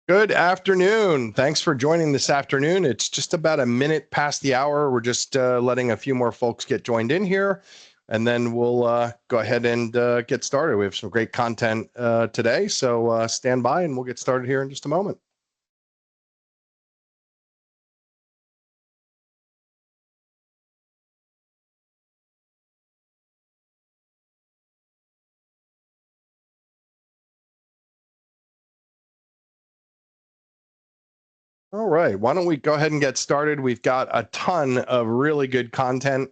Good afternoon. Thanks for joining this afternoon. It's just about a minute past the hour. We're just letting a few more folks get joined in here, and then we'll go ahead and get started. We have some great content today, so stand by and we'll get started here in just a moment. All right, why don't we go ahead and get started? We've got a ton of really good content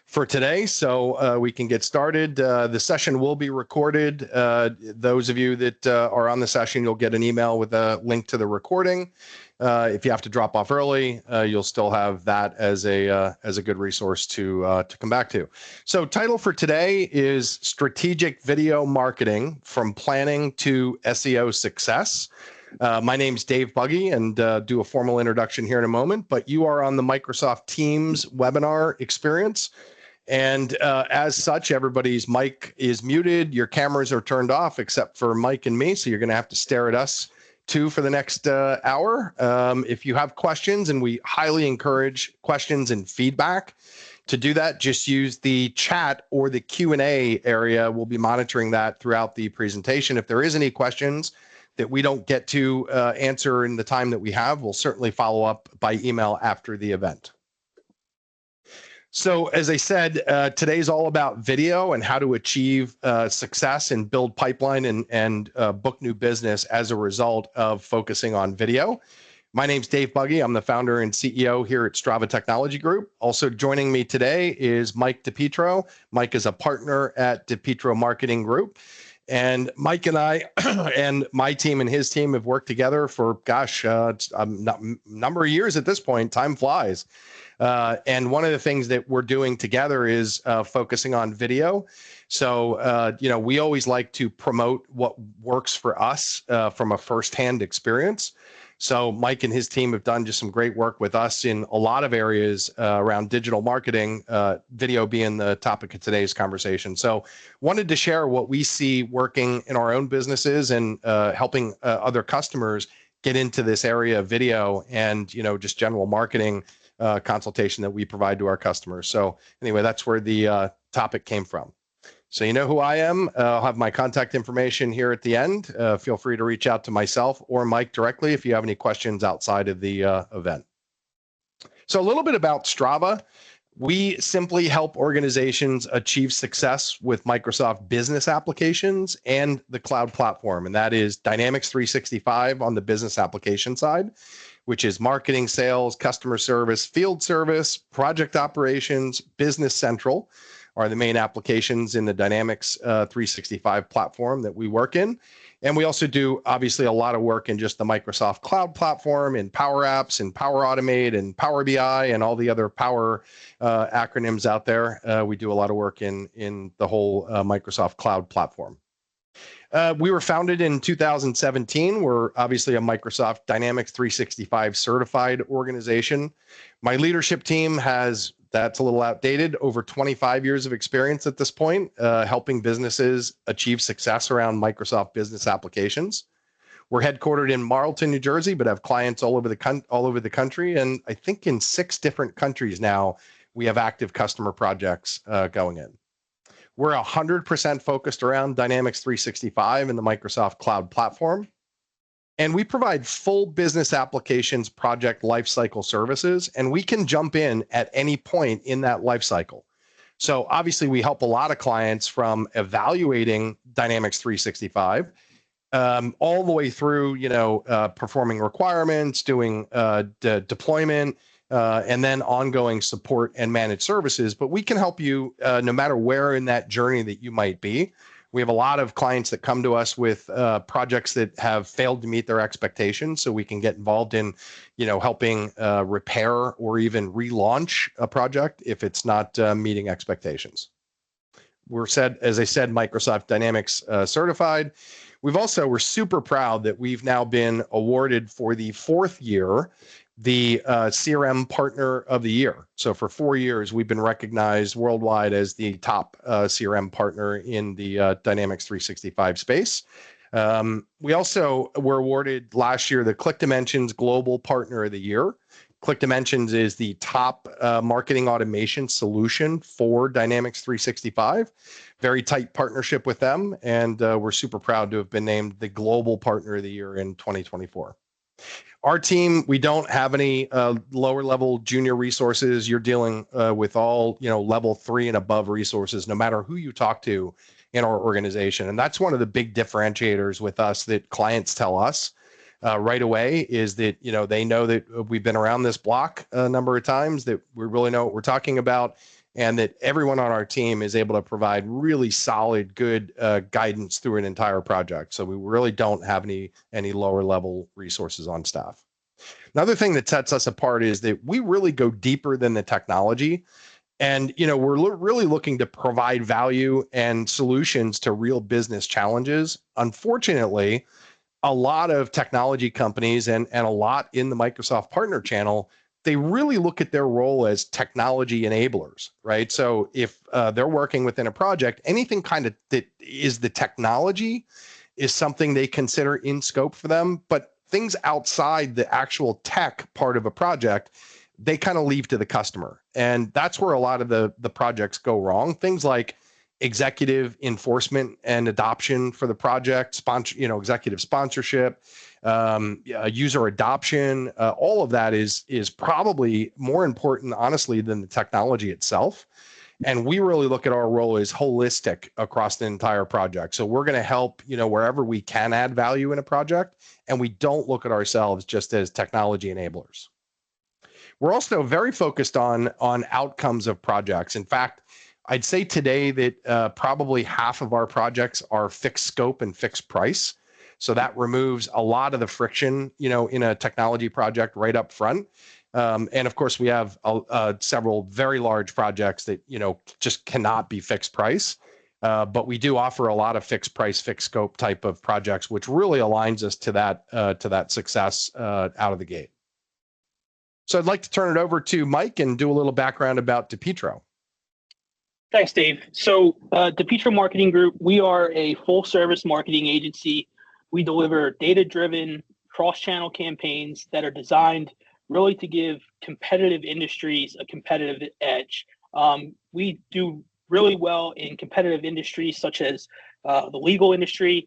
for today, so we can get started. The session will be recorded. Those of you that are on the session, you'll get an email with a link to the recording. If you have to drop off early, you'll still have that as a good resource to come back to. So, title for today is Strategic Video Marketing from Planning to SEO Success. My name's Dave Buggy, and do a formal introduction here in a moment, but you are on the Microsoft Teams webinar experience. And as such, everybody's mic is muted. Your cameras are turned off except for Mike and me. So you're going to have to stare at us too for the next hour. If you have questions, and we highly encourage questions and feedback, to do that, just use the chat or the Q&A area. We'll be monitoring that throughout the presentation. If there is any questions that we don't get to answer in the time that we have, we'll certainly follow up by email after the event. So as I said, today's all about video and how to achieve success and build pipeline and book new business as a result of focusing on video. My name's Dave Buggy. I'm the founder and CEO here at Strava Technology Group. Also joining me today is Mike DePietro. Mike is a partner at DePietro Marketing Group. And Mike and I and my team and his team have worked together for, a number of years at this point. Time flies. And one of the things that we're doing together is focusing on video. So, we always like to promote what works for us from a firsthand experience. So Mike and his team have done just some great work with us in a lot of areas around digital marketing, video being the topic of today's conversation. So wanted to share what we see working in our own businesses and helping other customers get into this area of video and, just general marketing consultation that we provide to our customers. So anyway, that's where the topic came from. So you know who I am. I'll have my contact information here at the end. Feel free to reach out to myself or Mike directly if you have any questions outside of the event. So a little bit about Strava. We simply help organizations achieve success with Microsoft business applications and the cloud platform, and that is Dynamics 365 on the business application side, which is marketing, sales, customer service, field service, project operations, Business Central are the main applications in the Dynamics 365 platform that we work in. And we also do, obviously, a lot of work in just the Microsoft Cloud Platform, in Power Apps, and Power Automate, and Power BI, and all the other Power acronyms out there. We do a lot of work in the whole Microsoft Cloud Platform. We were founded in 2017. We're obviously a Microsoft Dynamics 365 certified organization. My leadership team that's a little outdated, over 25 years of experience at this point, helping businesses achieve success around Microsoft business applications. We're headquartered in Marlton, New Jersey, but have clients all over the country. And I think in 6 different countries now, we have active customer projects going in. We're 100% focused around Dynamics 365 and the Microsoft Cloud Platform. And we provide full business applications project lifecycle services, and we can jump in at any point in that lifecycle. So obviously, we help a lot of clients from evaluating Dynamics 365 all the way through, performing requirements, doing deployment, and then ongoing support and managed services. But we can help you no matter where in that journey that you might be. We have a lot of clients that come to us with projects that have failed to meet their expectations, so we can get involved in, helping repair or even relaunch a project if it's not meeting expectations. As I said, Microsoft Dynamics certified. We're super proud that we've now been awarded for the 4th year the CRM Partner of the Year. So for 4 years, we've been recognized worldwide as the top CRM partner in the Dynamics 365 space. We also were awarded last year the ClickDimensions Global Partner of the Year. ClickDimensions is the top marketing automation solution for Dynamics 365. Very tight partnership with them, and we're super proud to have been named the Global Partner of the Year in 2024. Our team, we don't have any lower level junior resources. You're dealing with all, level 3 and above resources, no matter who you talk to in our organization. And that's one of the big differentiators with us that clients tell us right away, is that, they know that we've been around this block a number of times, that we really know what we're talking about, and that everyone on our team is able to provide really solid, good guidance through an entire project. So we really don't have any lower level resources on staff. Another thing that sets us apart is that we really go deeper than the technology. And, we're really looking to provide value and solutions to real business challenges. Unfortunately, a lot of technology companies and a lot in the Microsoft partner channel, they really look at their role as technology enablers, right? So if they're working within a project, anything kind of that is the technology is something they consider in scope for them, but things outside the actual tech part of a project, they kind of leave to the customer. And that's where a lot of the projects go wrong. Things like executive enforcement and adoption for the project, executive sponsorship, user adoption, all of that is probably more important, honestly, than the technology itself. And we really look at our role as holistic across the entire project. So we're going to help, wherever we can add value in a project, and we don't look at ourselves just as technology enablers. We're also very focused on outcomes of projects. In fact, I'd say today that probably half of our projects are fixed scope and fixed price. So that removes a lot of the friction, in a technology project right up front. And of course, we have several very large projects that, just cannot be fixed price. But we do offer a lot of fixed price, fixed scope type of projects, which really aligns us to that success out of the gate. So I'd like to turn it over to Mike and do a little background about DePietro. Thanks, Dave. So DePietro Marketing Group, we are a full-service marketing agency. We deliver data-driven cross-channel campaigns that are designed really to give competitive industries a competitive edge. We do really well in competitive industries such as the legal industry,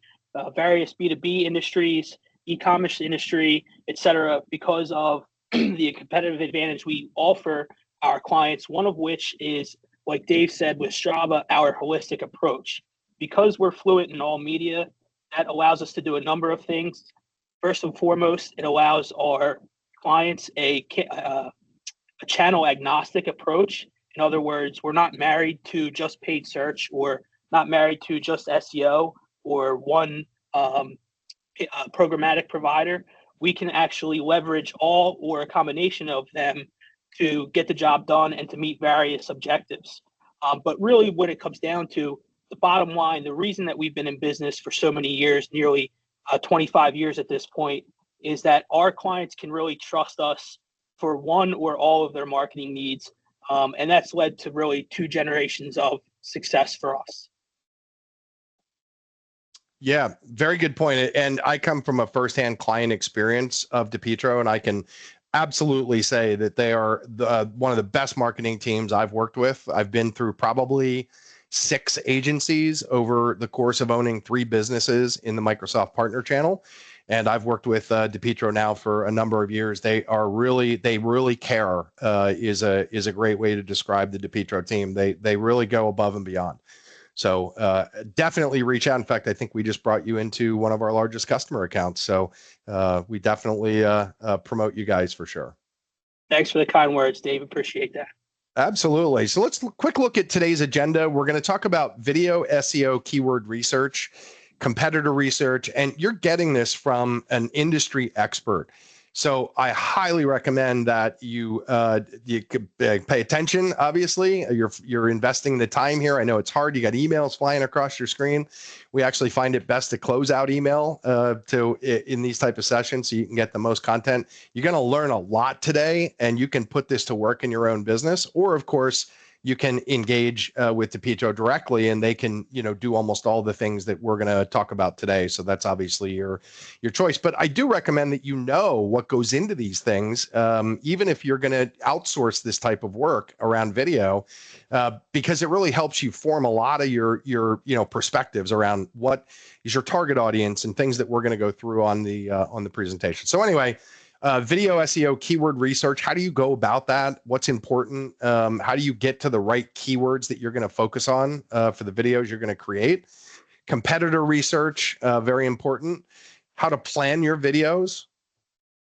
various B2B industries, e-commerce industry, et cetera, because of the competitive advantage we offer our clients, one of which is, like Dave said, with Strava, our holistic approach. Because we're fluent in all media, that allows us to do a number of things. First and foremost, it allows our clients a channel agnostic approach. In other words, we're not married to just paid search, or not married to just SEO or one programmatic provider. We can actually leverage all or a combination of them to get the job done and to meet various objectives. But really what it comes down to, the bottom line, the reason that we've been in business for so many years, nearly 25 years at this point, is that our clients can really trust us for one or all of their marketing needs. And that's led to really 2 generations of success for us. Yeah, very good point. And I come from a firsthand client experience of DePietro, and I can absolutely say that they are one of the best marketing teams I've worked with. I've been through probably 6 agencies over the course of owning 3 businesses in the Microsoft partner channel. And I've worked with DePietro now for a number of years. They really care, is a great way to describe the DePietro team. They really go above and beyond. So definitely reach out. In fact, I think we just brought you into one of our largest customer accounts. So we definitely promote you guys for sure. Thanks for the kind words, Dave. Appreciate that. Absolutely. So let's quick look at today's agenda. We're going to talk about video SEO keyword research, competitor research, and you're getting this from an industry expert. So I highly recommend that you pay attention. Obviously, you're investing the time here. I know it's hard. You got emails flying across your screen. We actually find it best to close out email in these type of sessions so you can get the most content. You're going to learn a lot today, and you can put this to work in your own business. Or, of course, you can engage with DePietro directly, and they can, do almost all the things that we're going to talk about today. So that's obviously your choice. But I do recommend that you know what goes into these things, even if you're going to outsource this type of work around video, because it really helps you form a lot of your perspectives around what is your target audience and things that we're going to go through on the presentation. So anyway, video SEO keyword research. How do you go about that? What's important? How do you get to the right keywords that you're going to focus on for the videos you're going to create? Competitor research, very important. How to plan your videos.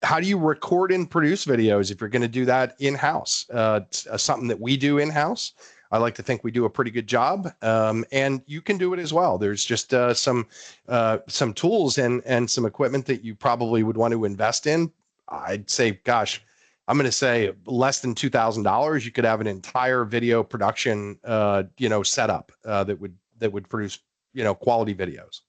How do you record and produce videos if you're going to do that in-house? It's something that we do in-house. I like to think we do a pretty good job, and you can do it as well. There's just some tools and some equipment that you probably would want to invest in. I'd say, gosh, I'm going to say less than $2,000. You could have an entire video production, setup that would produce, quality videos.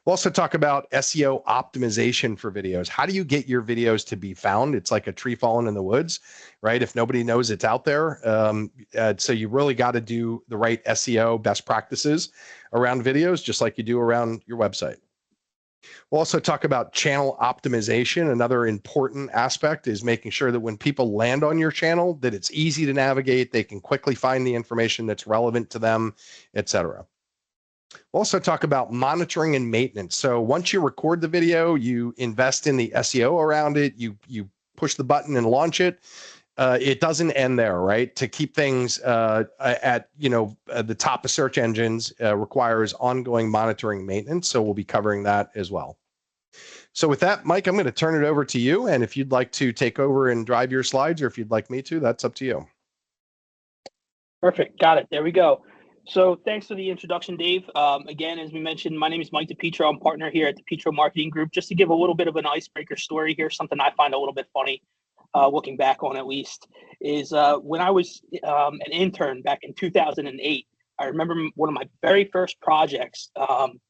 We'll also talk about SEO optimization for videos. How do you get your videos to be found? It's like a tree falling in the woods, right? If nobody knows it's out there. So you really got to do the right SEO best practices around videos, just like you do around your website. We'll also talk about channel optimization. Another important aspect is making sure that when people land on your channel, that it's easy to navigate, they can quickly find the information that's relevant to them, etc. We'll also talk about monitoring and maintenance. So once you record the video, you invest in the SEO around it, you push the button and launch it. It doesn't end there, right? To keep things at the top of search engines requires ongoing monitoring and maintenance. So we'll be covering that as well. So with that, Mike, I'm going to turn it over to you. And if you'd like to take over and drive your slides, or if you'd like me to, that's up to you. Perfect. Got it. There we go. So thanks for the introduction, Dave. Again, as we mentioned, my name is Mike DePietro. I'm partner here at DePietro Marketing Group. Just to give a little bit of an icebreaker story here, something I find a little bit funny, looking back on at least, is when I was an intern back in 2008, I remember one of my very first projects,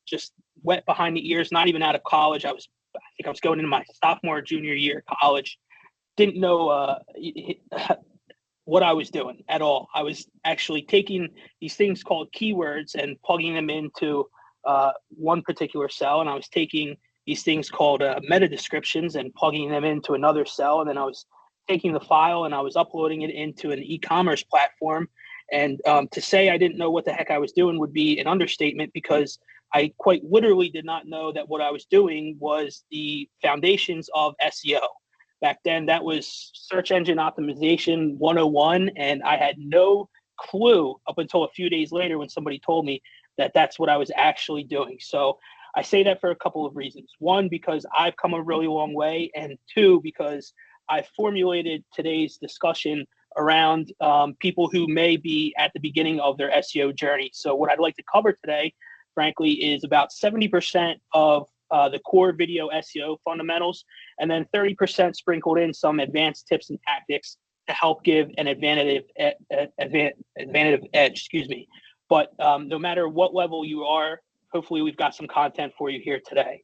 just went behind the ears, not even out of college. I think I was going into my sophomore, junior year of college. Didn't know what I was doing at all. I was actually taking these things called keywords and plugging them into one particular cell. And I was taking these things called meta descriptions and plugging them into another cell. And then I was taking the file and I was uploading it into an e-commerce platform. And to say I didn't know what the heck I was doing would be an understatement, because I quite literally did not know that what I was doing was the foundations of SEO. Back then, that was search engine optimization 101, and I had no clue up until a few days later when somebody told me that that's what I was actually doing. So I say that for a couple of reasons. One, because I've come a really long way, and two, because I formulated today's discussion around people who may be at the beginning of their SEO journey. So what I'd like to cover today, frankly, is about 70% of the core video SEO fundamentals, and then 30% sprinkled in some advanced tips and tactics to help give an advantage edge, But no matter what level you are, hopefully we've got some content for you here today.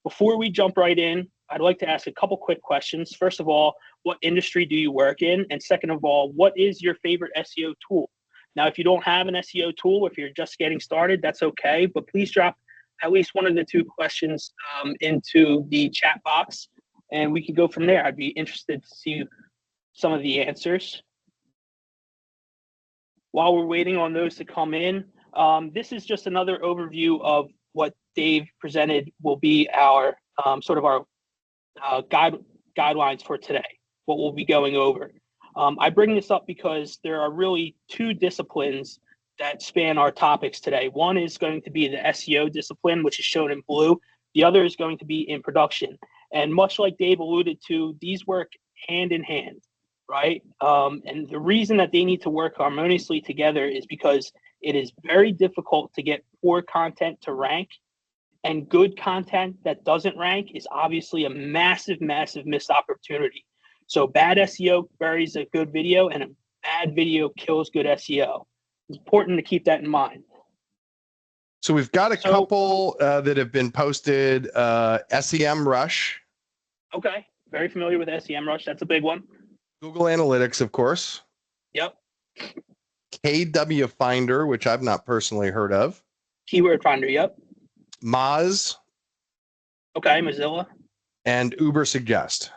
Before we jump right in, I'd like to ask a couple quick questions. First of all, what industry do you work in? And second of all, what is your favorite SEO tool? Now, if you don't have an SEO tool, if you're just getting started, that's okay, but please drop at least one of the two questions into the chat box, and we can go from there. I'd be interested to see some of the answers. While we're waiting on those to come in, this is just another overview of what Dave presented will be our sort of our guidelines for today, what we'll be going over. I bring this up because there are really two disciplines that span our topics today. One is going to be the SEO discipline, which is shown in blue. The other is going to be in production. And much like Dave alluded to, these work hand in hand, right? And the reason that they need to work harmoniously together is because it is very difficult to get poor content to rank, and good content that doesn't rank is obviously a massive, massive missed opportunity. So bad SEO buries a good video, and a bad video kills good SEO. It's important to keep that in mind. So we've got a couple that have been posted. SEMrush. Okay, very familiar with SEMrush. That's a big one. Google Analytics, of course. Yep. KW Finder, which I've not personally heard of, Keyword Finder, yep. Moz, Okay, Mozilla. and Uber Suggest.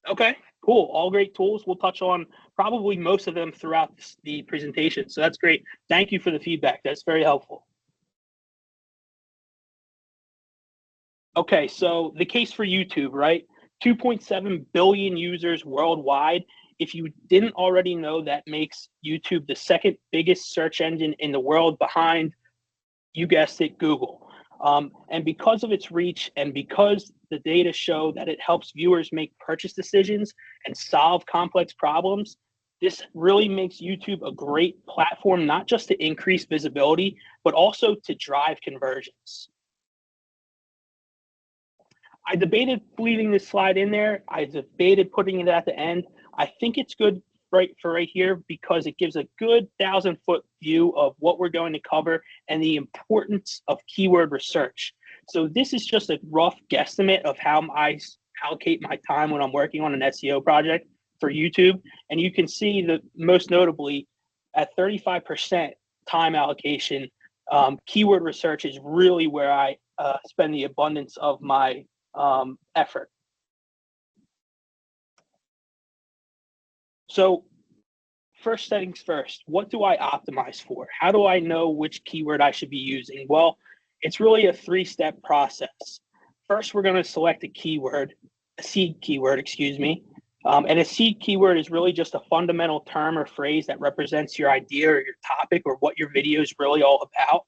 Okay, cool. All great tools. We'll touch on probably most of them throughout the presentation. So that's great. Thank you for the feedback. That's very helpful. Okay, so the case for YouTube, right? 2.7 billion users worldwide. If you didn't already know, that makes YouTube the second biggest search engine in the world behind, you guessed it, Google. And because of its reach and because the data show that it helps viewers make purchase decisions and solve complex problems, this really makes YouTube a great platform, not just to increase visibility, but also to drive conversions. I debated leaving this slide in there. I debated putting it at the end. I think it's good right here because it gives a good 1,000-foot view of what we're going to cover and the importance of keyword research. So this is just a rough guesstimate of how I allocate my time when I'm working on an SEO project for YouTube. And you can see that most notably at 35% time allocation, keyword research is really where I spend the abundance of my effort. So first things first, what do I optimize for? How do I know which keyword I should be using? Well, it's really a three-step process. First, we're going to select a keyword, a seed keyword, excuse me. And a seed keyword is really just a fundamental term or phrase that represents your idea or your topic or what your video is really all about.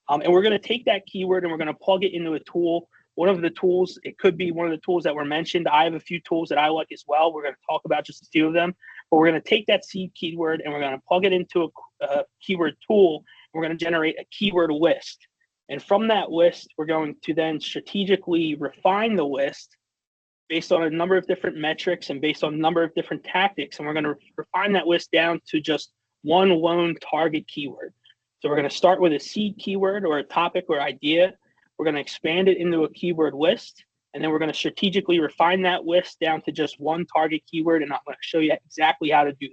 And we're going to take that keyword and we're going to plug it into a tool. One of the tools, it could be one of the tools that were mentioned. I have a few tools that I like as well. We're going to talk about just a few of them. But we're going to take that seed keyword and we're going to plug it into a keyword tool. We're going to generate a keyword list. And from that list, we're going to then strategically refine the list based on a number of different metrics and based on a number of different tactics. And we're going to refine that list down to just one lone target keyword. So we're going to start with a seed keyword or a topic or idea. We're going to expand it into a keyword list. And then we're going to strategically refine that list down to just one target keyword. And I'm going to show you exactly how to do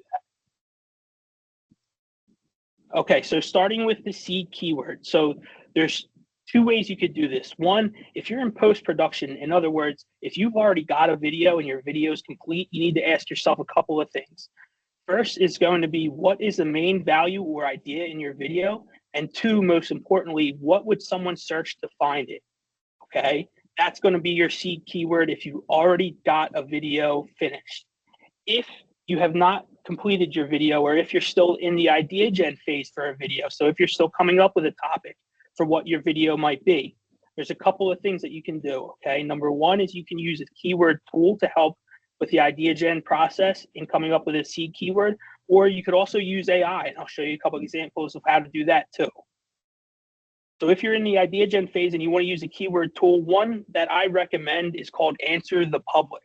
that. Okay, so starting with the seed keyword. So there's two ways you could do this. One, if you're in post-production, in other words, if you've already got a video and your video is complete, you need to ask yourself a couple of things. First is going to be, what is the main value or idea in your video? And two, most importantly, what would someone search to find it? Okay, that's going to be your seed keyword if you already got a video finished. If you have not completed your video, or if you're still in the idea gen phase for a video, so if you're still coming up with a topic for what your video might be, there's a couple of things that you can do. Okay, number one is you can use a keyword tool to help with the idea gen process in coming up with a seed keyword, or you could also use AI, and I'll show you a couple of examples of how to do that too. So if you're in the idea gen phase and you want to use a keyword tool, one that I recommend is called Answer the Public.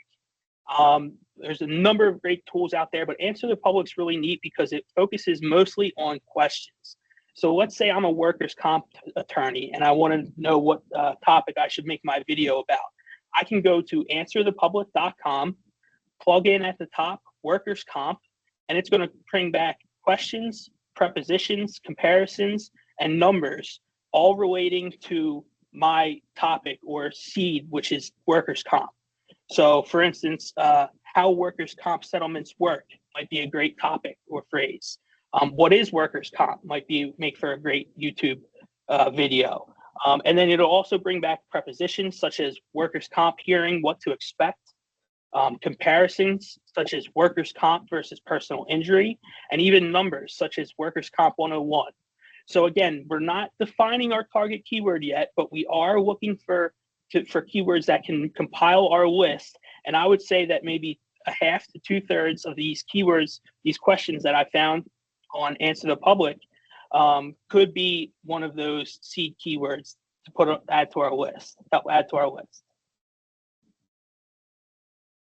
There's a number of great tools out there, but Answer the Public is really neat because it focuses mostly on questions. So let's say I'm a workers' comp attorney and I want to know what topic I should make my video about. I can go to answerthepublic.com, plug in at the top workers' comp, and it's going to bring back questions, prepositions, comparisons, and numbers, all relating to my topic or seed, which is workers' comp. So for instance, how workers' comp settlements work might be a great topic or phrase. What is workers' comp might make for a great YouTube video. And then it'll also bring back prepositions such as workers' comp hearing, what to expect, comparisons such as workers' comp versus personal injury, and even numbers such as workers' comp 101. So again, we're not defining our target keyword yet, but we are looking for keywords that can compile our list. And I would say that maybe a half to 2/3 of these keywords, these questions that I found on Answer the Public, could be one of those seed keywords to add to our list.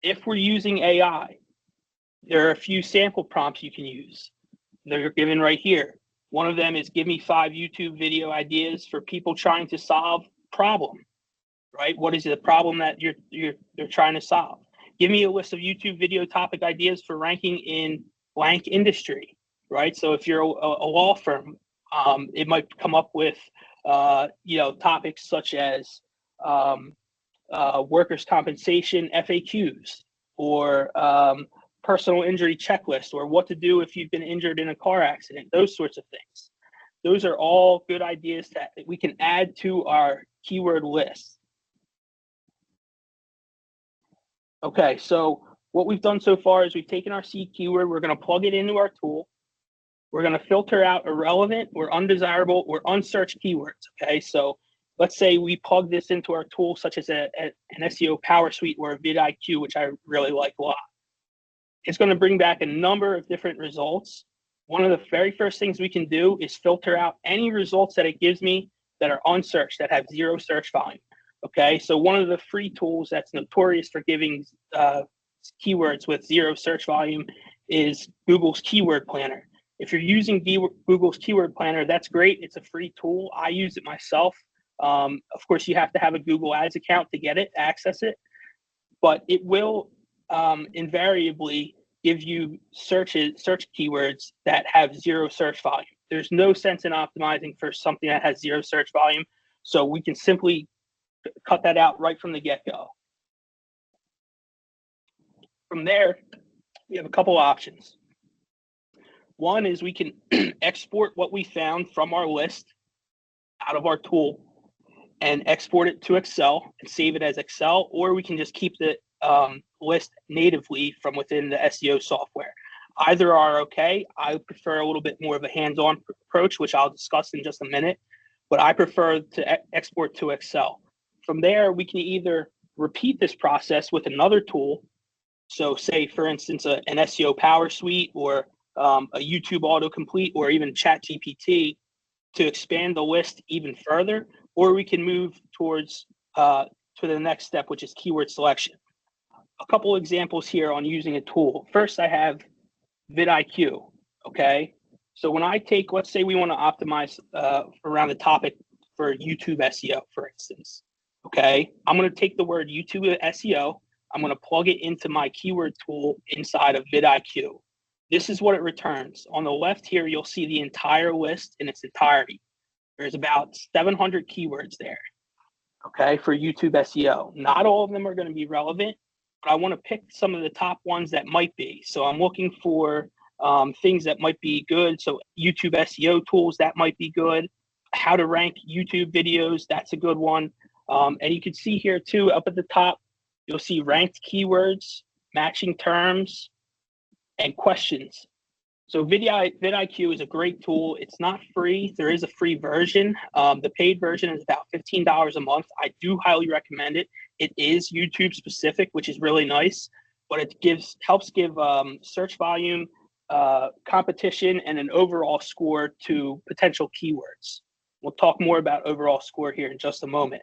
If we're using AI, there are a few sample prompts you can use. They're given right here. One of them is, give me 5 YouTube video ideas for people trying to solve problem, right? What is the problem that you're trying to solve? Give me a list of YouTube video topic ideas for ranking in blank industry. right? So if you're a law firm, it might come up with topics such as workers' compensation FAQs, or personal injury checklist, or what to do if you've been injured in a car accident, those sorts of things. Those are all good ideas that we can add to our keyword list. Okay, so what we've done so far is we've taken our seed keyword, we're going to plug it into our tool. We're going to filter out irrelevant or undesirable or unsearched keywords. Okay, so let's say we plug this into our tool, such as an SEO Power Suite or a vidIQ, which I really like a lot. It's going to bring back a number of different results. One of the very first things we can do is filter out any results that it gives me that are unsearched, that have zero search volume. Okay, so one of the free tools that's notorious for giving keywords with zero search volume is Google's Keyword Planner. If you're using Google's Keyword Planner, that's great. It's a free tool. I use it myself. Of course, you have to have a Google Ads account to get it, access it, but it will invariably give you search keywords that have zero search volume. There's no sense in optimizing for something that has zero search volume, so we can simply cut that out right from the get-go. From there, we have a couple options. One is we can export what we found from our list out of our tool and export it to Excel and save it as Excel, or we can just keep the list natively from within the SEO software. Either are okay. I prefer a little bit more of a hands-on approach, which I'll discuss in just a minute, but I prefer to export to Excel. From there, we can either repeat this process with another tool. So say, for instance, an SEO Power Suite, or a YouTube autocomplete, or even ChatGPT, to expand the list even further, or we can move towards to the next step, which is keyword selection. A couple examples here on using a tool. First, I have vidIQ. Okay, so when I take, let's say we want to optimize around the topic for YouTube SEO, for instance. Okay, I'm going to take the word YouTube SEO. I'm going to plug it into my keyword tool inside of vidIQ. This is what it returns. On the left here, you'll see the entire list in its entirety. There's about 700 keywords there, okay, for YouTube SEO. Not all of them are going to be relevant, but I want to pick some of the top ones that might be. So I'm looking for things that might be good. So YouTube SEO tools, that might be good. How to rank YouTube videos, that's a good one. And you can see here too, up at the top, you'll see ranked keywords, matching terms, and questions. So vidIQ is a great tool. It's not free. There is a free version. The paid version is about $15 a month. I do highly recommend it. It is YouTube specific, which is really nice, but it helps give search volume, competition, and an overall score to potential keywords. We'll talk more about overall score here in just a moment.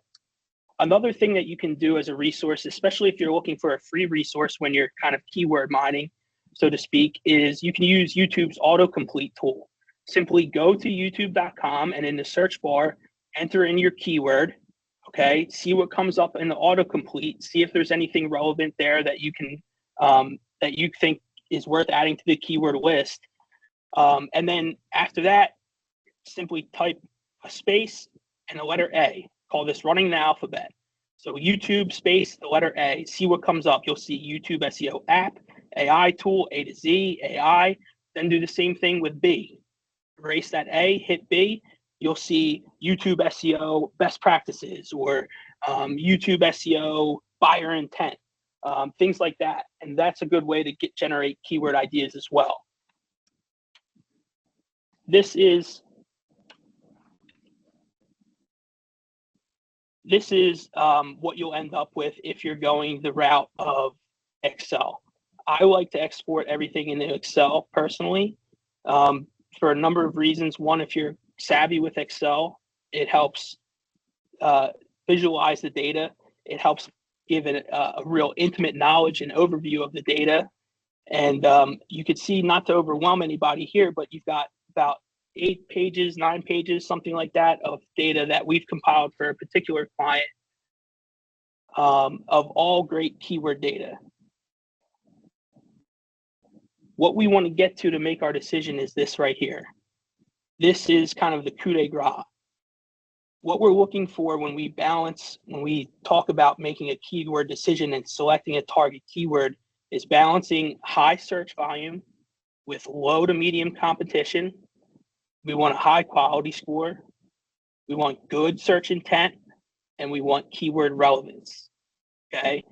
Another thing that you can do as a resource, especially if you're looking for a free resource when you're kind of keyword mining, so to speak, is you can use YouTube's autocomplete tool. Simply go to youtube.com and in the search bar, enter in your keyword, okay? See what comes up in the autocomplete, see if there's anything relevant there that you can, that you think is worth adding to the keyword list. And then after that, simply type a space and a letter A. Call this running the alphabet. So YouTube space, the letter A, see what comes up. You'll see YouTube SEO app, AI tool, A to Z, AI, then do the same thing with B. Erase that A, hit B, you'll see YouTube SEO best practices, or YouTube SEO buyer intent, things like that. And that's a good way to generate keyword ideas as well. This is what you'll end up with if you're going the route of Excel. I like to export everything into Excel personally, for a number of reasons. One, if you're savvy with Excel, it helps visualize the data. It helps give it a real intimate knowledge and overview of the data. And you could see, not to overwhelm anybody here, but you've got about 8 pages, 9 pages, something like that, of data that we've compiled for a particular client, of all great keyword data. what we want to get to make our decision is this right here. This is kind of the coup de grace. What we're looking for when we talk about making a keyword decision and selecting a target keyword is balancing high search volume with low to medium competition. We want a high quality score. We want good search intent, and we want keyword relevance. Okay.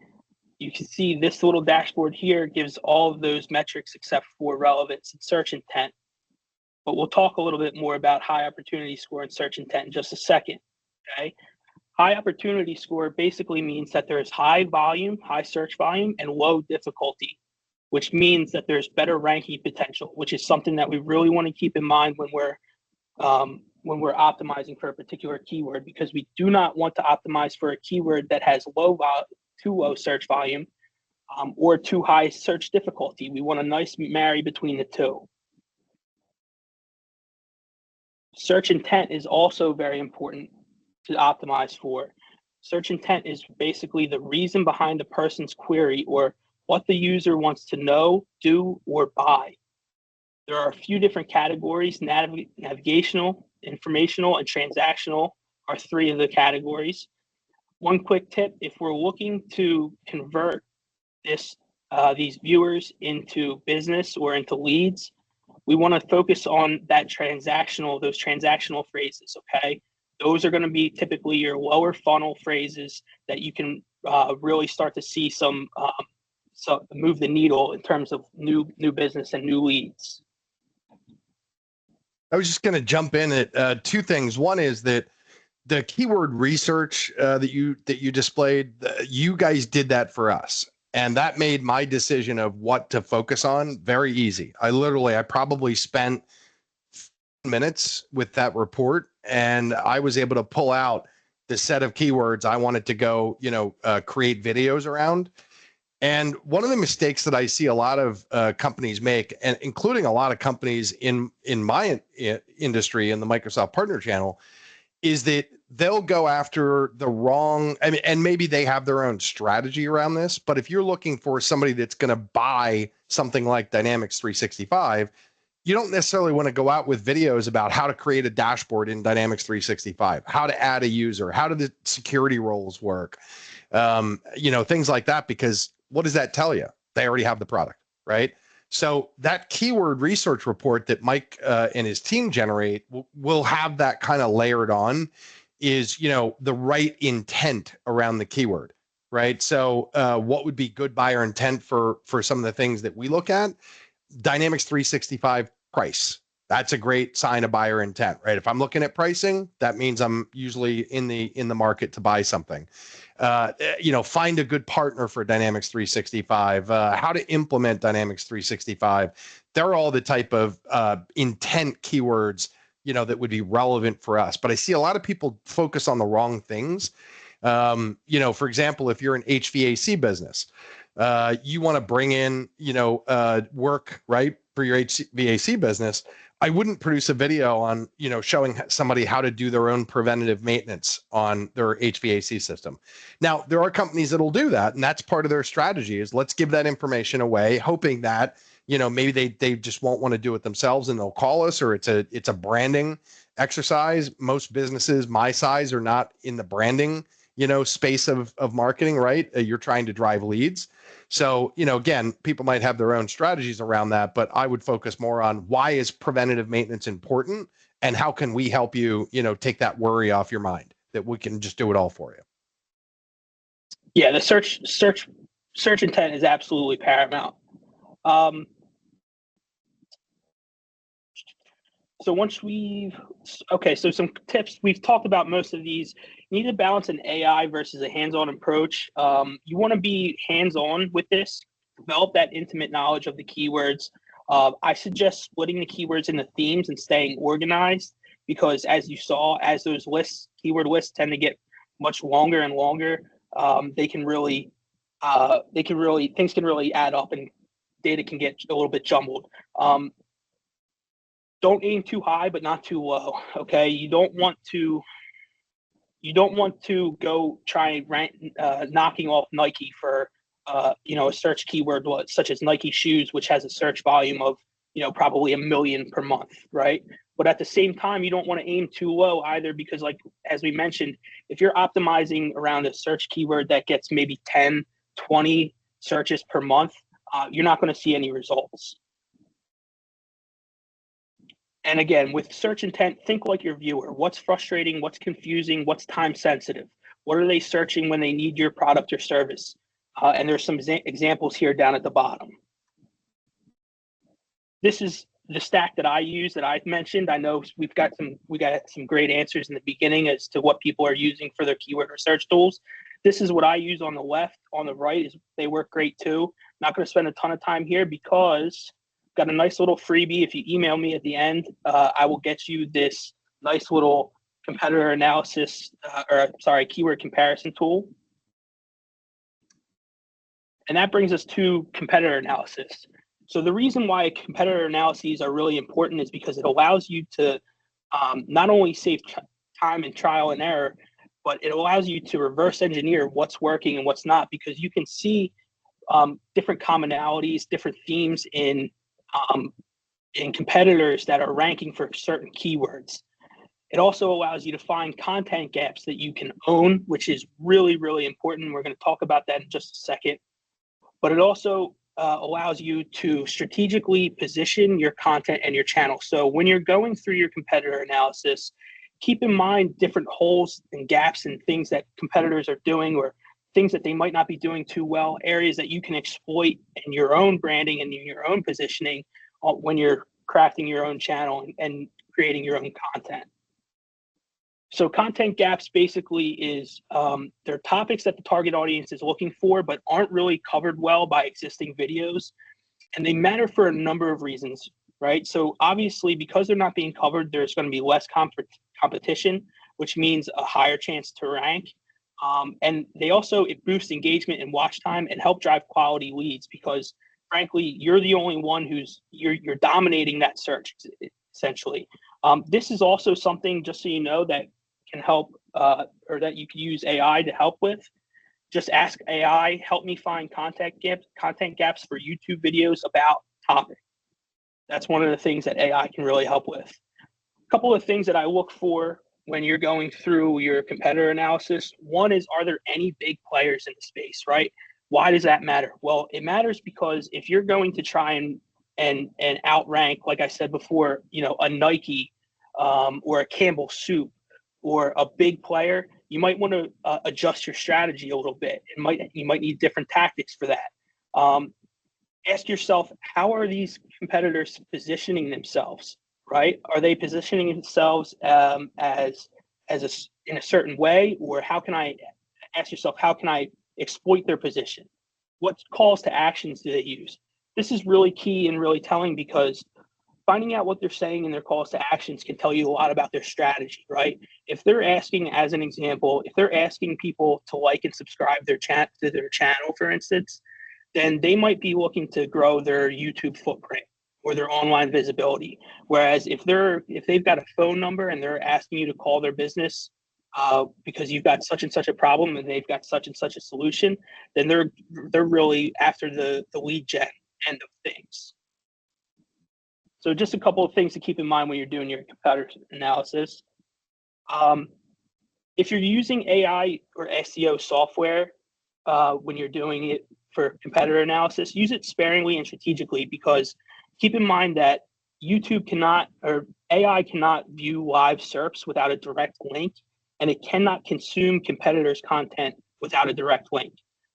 You can see this little dashboard here gives all of those metrics except for relevance and search intent. But we'll talk a little bit more about high opportunity score and search intent in just a second. Okay. High opportunity score basically means that there's high volume, high search volume, and low difficulty, which means that there's better ranking potential, which is something that we really want to keep in mind when we're optimizing for a particular keyword, because we do not want to optimize for a keyword that has too low search volume or too high search difficulty. We want a nice marry between the two. Search intent is also very important to optimize for. Search intent is basically the reason behind a person's query or what the user wants to know, do, or buy. There are a few different categories. Navigational, informational, and transactional are three of the categories. One quick tip, if we're looking to convert these viewers into business or into leads, we want to focus on those transactional phrases, okay? Those are going to be typically your lower funnel phrases that you can really start to see some move the needle in terms of new business and new leads. I was just going to jump in at two things. One is that the keyword research that you displayed, you guys did that for us. And that made my decision of what to focus on very easy. I probably spent minutes with that report, and I was able to pull out the set of keywords I wanted to go, create videos around. And one of the mistakes that I see a lot of companies make, and including a lot of companies in my industry, in the Microsoft Partner Channel, is that they'll go after the wrong, and maybe they have their own strategy around this, but if you're looking for somebody that's going to buy something like Dynamics 365, you don't necessarily want to go out with videos about how to create a dashboard in Dynamics 365, how to add a user, how do the security roles work, things like that, because what does that tell you? They already have the product, right? So that keyword research report that Mike and his team generate will have that kind of layered on, is, the right intent around the keyword, right? So what would be good buyer intent for some of the things that we look at? Dynamics 365 price. That's a great sign of buyer intent, right? If I'm looking at pricing, that means I'm usually in the market to buy something. Find a good partner for Dynamics 365, how to implement Dynamics 365. They're all the type of intent keywords, that would be relevant for us. But I see a lot of people focus on the wrong things. For example, if you're an HVAC business, you want to bring in, work, right, for your HVAC business. I wouldn't produce a video on, showing somebody how to do their own preventative maintenance on their HVAC system. Now, there are companies that'll do that, and that's part of their strategy, is let's give that information away, hoping that, maybe they just won't want to do it themselves and they'll call us, or it's a branding exercise. Most businesses my size are not in the branding, space of marketing, right? You're trying to drive leads. So, again, people might have their own strategies around that, but I would focus more on why is preventative maintenance important, and how can we help you, take that worry off your mind, that we can just do it all for you. Yeah, the search intent is absolutely paramount. So some tips. We've talked about most of these. You need to balance an AI versus a hands-on approach. You want to be hands-on with this, develop that intimate knowledge of the keywords. I suggest splitting the keywords into themes and staying organized, because as you saw, as those keyword lists tend to get much longer and longer, things can really add up and data can get a little bit jumbled. Don't aim too high, but not too low. Okay, you don't want to go try and rank knocking off Nike for a search keyword such as Nike shoes, which has a search volume of, probably 1 million per month, right? But at the same time, you don't want to aim too low either, because like, as we mentioned, if you're optimizing around a search keyword that gets maybe 10, 20 searches per month, you're not going to see any results. And again, with search intent, think like your viewer. What's frustrating? What's confusing? What's time sensitive? What are they searching when they need your product or service? And there's some examples here down at the bottom. This is the stack that I use that I've mentioned. I know we got some great answers in the beginning as to what people are using for their keyword research tools. This is what I use on the left. On the right is they work great too. Not going to spend a ton of time here because got a nice little freebie. If you email me at the end, I will get you this nice little competitor analysis, keyword comparison tool. And that brings us to competitor analysis. So the reason why competitor analyses are really important is because it allows you to not only save time and trial and error, but it allows you to reverse engineer what's working and what's not, because you can see different commonalities, different themes in competitors that are ranking for certain keywords. It also allows you to find content gaps that you can own, which is really, really important. We're going to talk about that in just a second. But it also allows you to strategically position your content and your channel. So when you're going through your competitor analysis, keep in mind different holes and gaps and things that competitors are doing, or things that they might not be doing too well, areas that you can exploit in your own branding and in your own positioning when you're crafting your own channel and creating your own content. So content gaps basically is they're topics that the target audience is looking for but aren't really covered well by existing videos. And they matter for a number of reasons, right? So obviously, because they're not being covered, there's going to be less competition, which means a higher chance to rank. And it boosts engagement and watch time and help drive quality leads, because frankly, you're the only one you're dominating that search essentially. This is also something, just so you know, that can help or that you can use AI to help with. Just ask AI, help me find content gaps for YouTube videos about topic. That's one of the things that AI can really help with. A couple of things that I look for when you're going through your competitor analysis. One is, are there any big players in the space, right? Why does that matter? Well, it matters because if you're going to try and outrank, like I said before, a Nike or a Campbell Soup or a big player, you might want to adjust your strategy a little bit. You might need different tactics for that. Ask yourself, how are these competitors positioning themselves, right? Are they positioning themselves in a certain way, or how can I exploit their position? What calls to actions do they use? This is really key and really telling, because finding out what they're saying in their calls to actions can tell you a lot about their strategy, right? If they're asking, as an example, if they're asking people to like and subscribe to their channel, for instance, then they might be looking to grow their YouTube footprint or their online visibility. Whereas if they've got a phone number and they're asking you to call their business because you've got such and such a problem and they've got such and such a solution, then they're really after the lead gen end of things. So just a couple of things to keep in mind when you're doing your competitor analysis. If you're using AI or SEO software when you're doing it for competitor analysis, use it sparingly and strategically, because keep in mind that AI cannot view live SERPs without a direct link, and it cannot consume competitors' content without a direct link.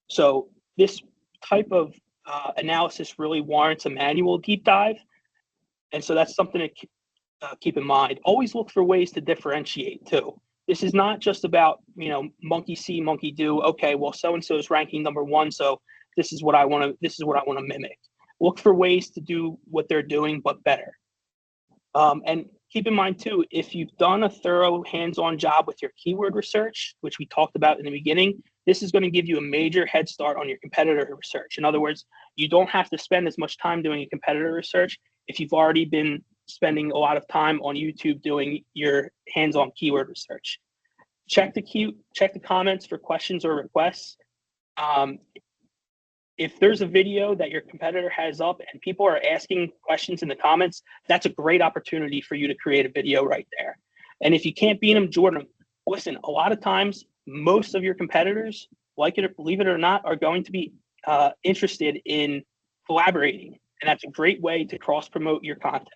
So this type of analysis really warrants a manual deep dive. And so that's something to keep in mind. Always look for ways to differentiate too. This is not just about, monkey see, monkey do. Okay, well, so-and-so is ranking number one, so this is what I want to mimic. Look for ways to do what they're doing, but better. And keep in mind too, if you've done a thorough hands-on job with your keyword research, which we talked about in the beginning, this is going to give you a major head start on your competitor research. In other words, you don't have to spend as much time doing a competitor research if you've already been spending a lot of time on YouTube doing your hands-on keyword research. Check the comments for questions or requests. if there's a video that your competitor has up and people are asking questions in the comments, that's a great opportunity for you to create a video right there. And if you can't beat them, Jordan, listen, a lot of times, most of your competitors, like it or believe it or not, are going to be interested in collaborating. And that's a great way to cross promote your content.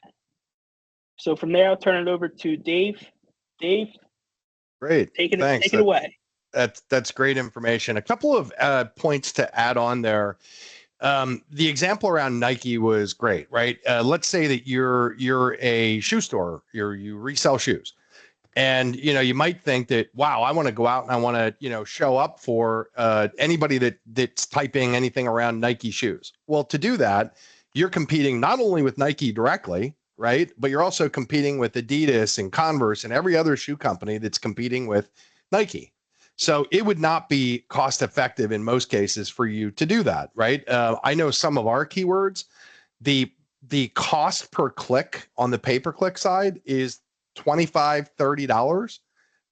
So from there, I'll turn it over to Dave. Dave, Great. Thanks. Take it away. That's great information. A couple of points to add on there. The example around Nike was great, right? Let's say that you're a shoe store, you resell shoes, and you might think that, wow, I want to go out and I want to show up for anybody that's typing anything around Nike shoes. Well, to do that, you're competing not only with Nike directly, right, but you're also competing with Adidas and Converse and every other shoe company that's competing with Nike. So it would not be cost effective in most cases for you to do that, right? I know some of our keywords, the cost per click on the pay-per-click side is $25, $30,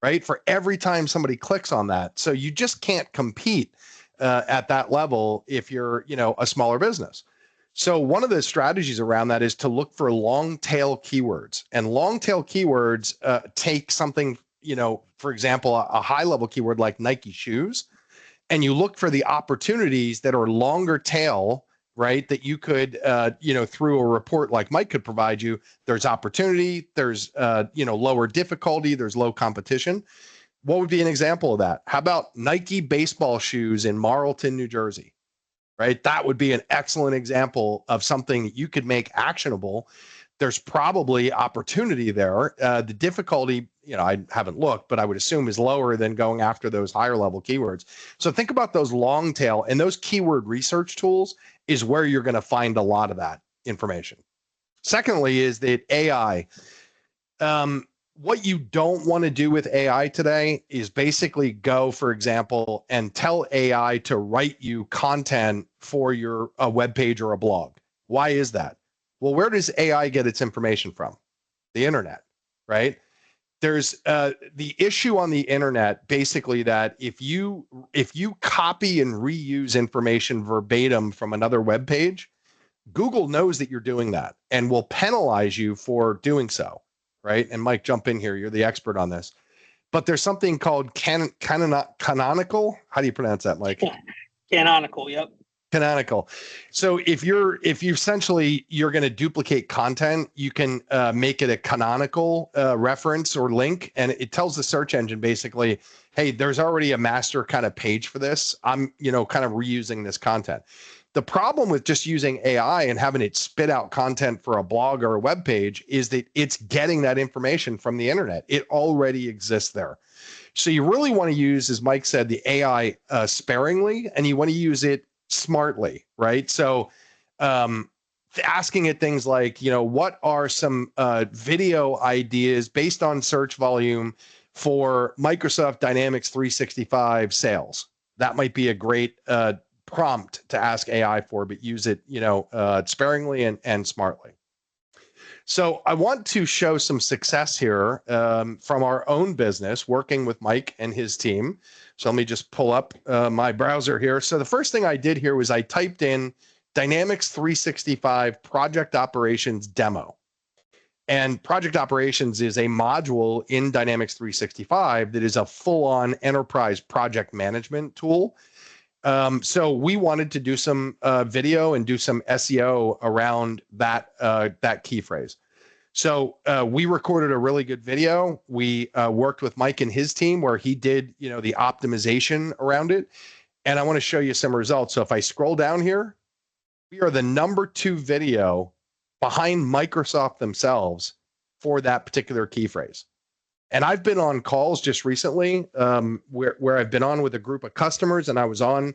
right? For every time somebody clicks on that. So you just can't compete at that level if you're, a smaller business. So one of the strategies around that is to look for long tail keywords, and long tail keywords take something, for example, a high level keyword like Nike shoes, and you look for the opportunities that are longer tail, right? That you could, through a report like Mike could provide you, there's opportunity, there's, lower difficulty, there's low competition. What would be an example of that? How about Nike baseball shoes in Marlton, New Jersey, right? That would be an excellent example of something you could make actionable. There's probably opportunity there. The difficulty, I haven't looked, but I would assume is lower than going after those higher level keywords. So think about those long tail, and those keyword research tools is where you're going to find a lot of that information. Secondly, is that AI. What you don't want to do with AI today is basically go, for example, and tell AI to write you content for a web page or a blog. Why is that? Well, where does AI get its information from? The internet, right? There's the issue on the internet, basically, that if you copy and reuse information verbatim from another web page, Google knows that you're doing that and will penalize you for doing so, right? And Mike, jump in here. You're the expert on this. But there's something called canonical. How do you pronounce that, Mike? Canonical, yep. Canonical. So if you're going to duplicate content, you can make it a canonical reference or link, and it tells the search engine basically, hey, there's already a master kind of page for this. I'm kind of reusing this content. The problem with just using AI and having it spit out content for a blog or a web page is that it's getting that information from the internet. It already exists there. So you really want to use, as Mike said, the AI sparingly, and you want to use it smartly, right? So asking it things like, what are some video ideas based on search volume for Microsoft Dynamics 365 sales? That might be a great prompt to ask AI for, but use it, sparingly and smartly. So I want to show some success here from our own business, working with Mike and his team. So let me just pull up my browser here. So the first thing I did here was I typed in Dynamics 365 Project Operations Demo. And Project Operations is a module in Dynamics 365 that is a full-on enterprise project management tool. So we wanted to do some video and do some SEO around that key phrase. So we recorded a really good video. We worked with Mike and his team where he did, the optimization around it. And I want to show you some results. So if I scroll down here, we are the '2 video behind Microsoft themselves for that particular key phrase. And I've been on calls just recently where I've been on with a group of customers, and I was on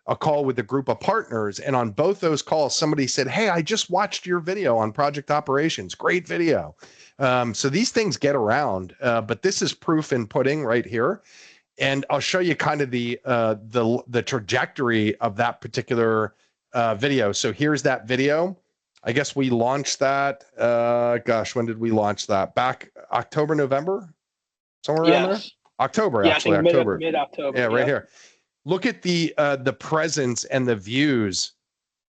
a call with a group of partners. And on both those calls, somebody said, hey, I just watched your video on Project Operations. Great video. So these things get around, but this is proof in pudding right here. And I'll show you kind of the trajectory of that particular video. So here's that video. I guess we launched that. When did we launch that? Back October, November? Somewhere around there? October, actually. October. Mid-October. Yeah, right here. Look at the presence and the views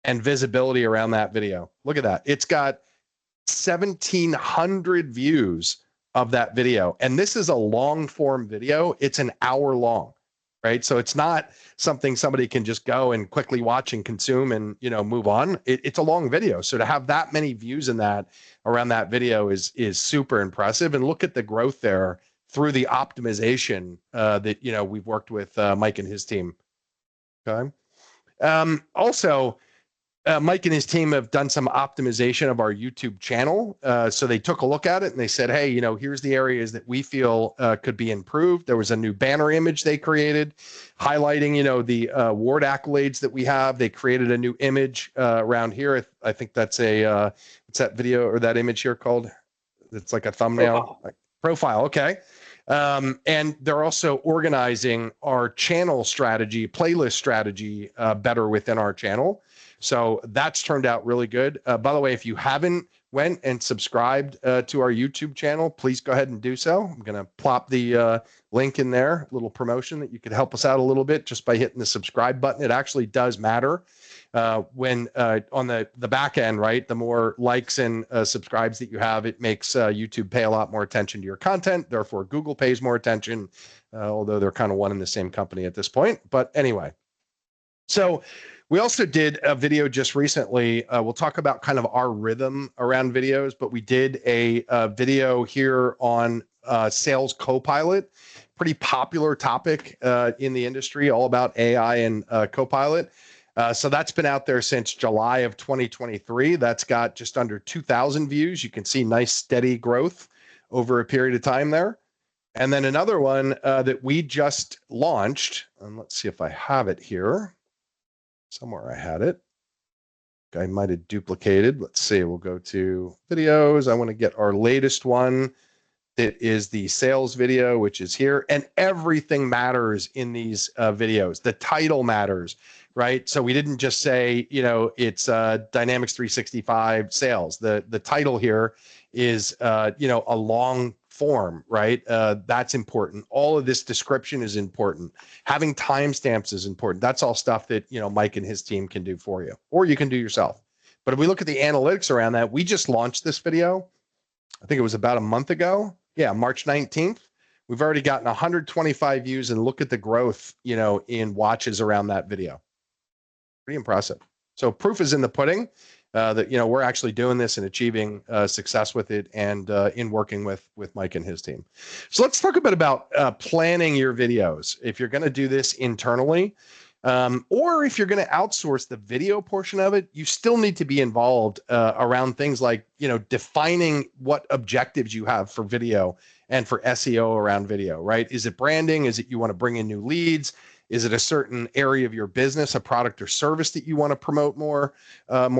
and visibility around that video. Look at that. It's got 1,700 views of that video. And this is a long form video. It's an hour long, right? So it's not something somebody can just go and quickly watch and consume and, move on. It's a long video. So to have that many views in that around that video is super impressive. And look at the growth there through the optimization that, we've worked with Mike and his team. Okay. Also, Mike and his team have done some optimization of our YouTube channel. So they took a look at it and they said, hey, here's the areas that we feel could be improved. There was a new banner image they created highlighting, the award accolades that we have. They created a new image around here. I think that's what's that video or that image here called? It's like a thumbnail. Profile. Okay. And they're also organizing our channel strategy, playlist strategy better within our channel. So that's turned out really good. By the way, if you haven't went and subscribed to our YouTube channel, please go ahead and do so. I'm going to plop the link in there, little promotion that you could help us out a little bit just by hitting the subscribe button. It actually does matter when on the back end, right? The more likes and subscribes that you have, it makes YouTube pay a lot more attention to your content. Therefore, Google pays more attention, although they're kind of one and the same company at this point. But anyway, so we also did a video just recently. We'll talk about kind of our rhythm around videos, but we did a video here on Sales Copilot, pretty popular topic in the industry, all about AI and Copilot. So that's been out there since July of 2023. That's got just under 2,000 views. You can see nice steady growth over a period of time there. And then another one that we just launched, and let's see if I have it here. Somewhere I had it. I might have duplicated. Let's see. We'll go to videos. I want to get our latest one. It is the sales video, which is here. And everything matters in these videos. The title matters, right? So we didn't just say, it's Dynamics 365 sales. The title here is, a long form, right? That's important. All of this description is important. Having timestamps is important. That's all stuff that, Mike and his team can do for you, or you can do yourself. But if we look at the analytics around that, we just launched this video. I think it was about a month ago. Yeah, March 19th. We've already gotten 125 views, and look at the growth, in watches around that video. Pretty impressive. So proof is in the pudding. That we're actually doing this and achieving success with it, and in working with Mike and his team. So let's talk a bit about planning your videos. If you're going to do this internally, or if you're going to outsource the video portion of it, you still need to be involved around things like defining what objectives you have for video and for SEO around video. Right? Is it branding? Is it you want to bring in new leads? Is it a certain area of your business, a product or service that you want to promote more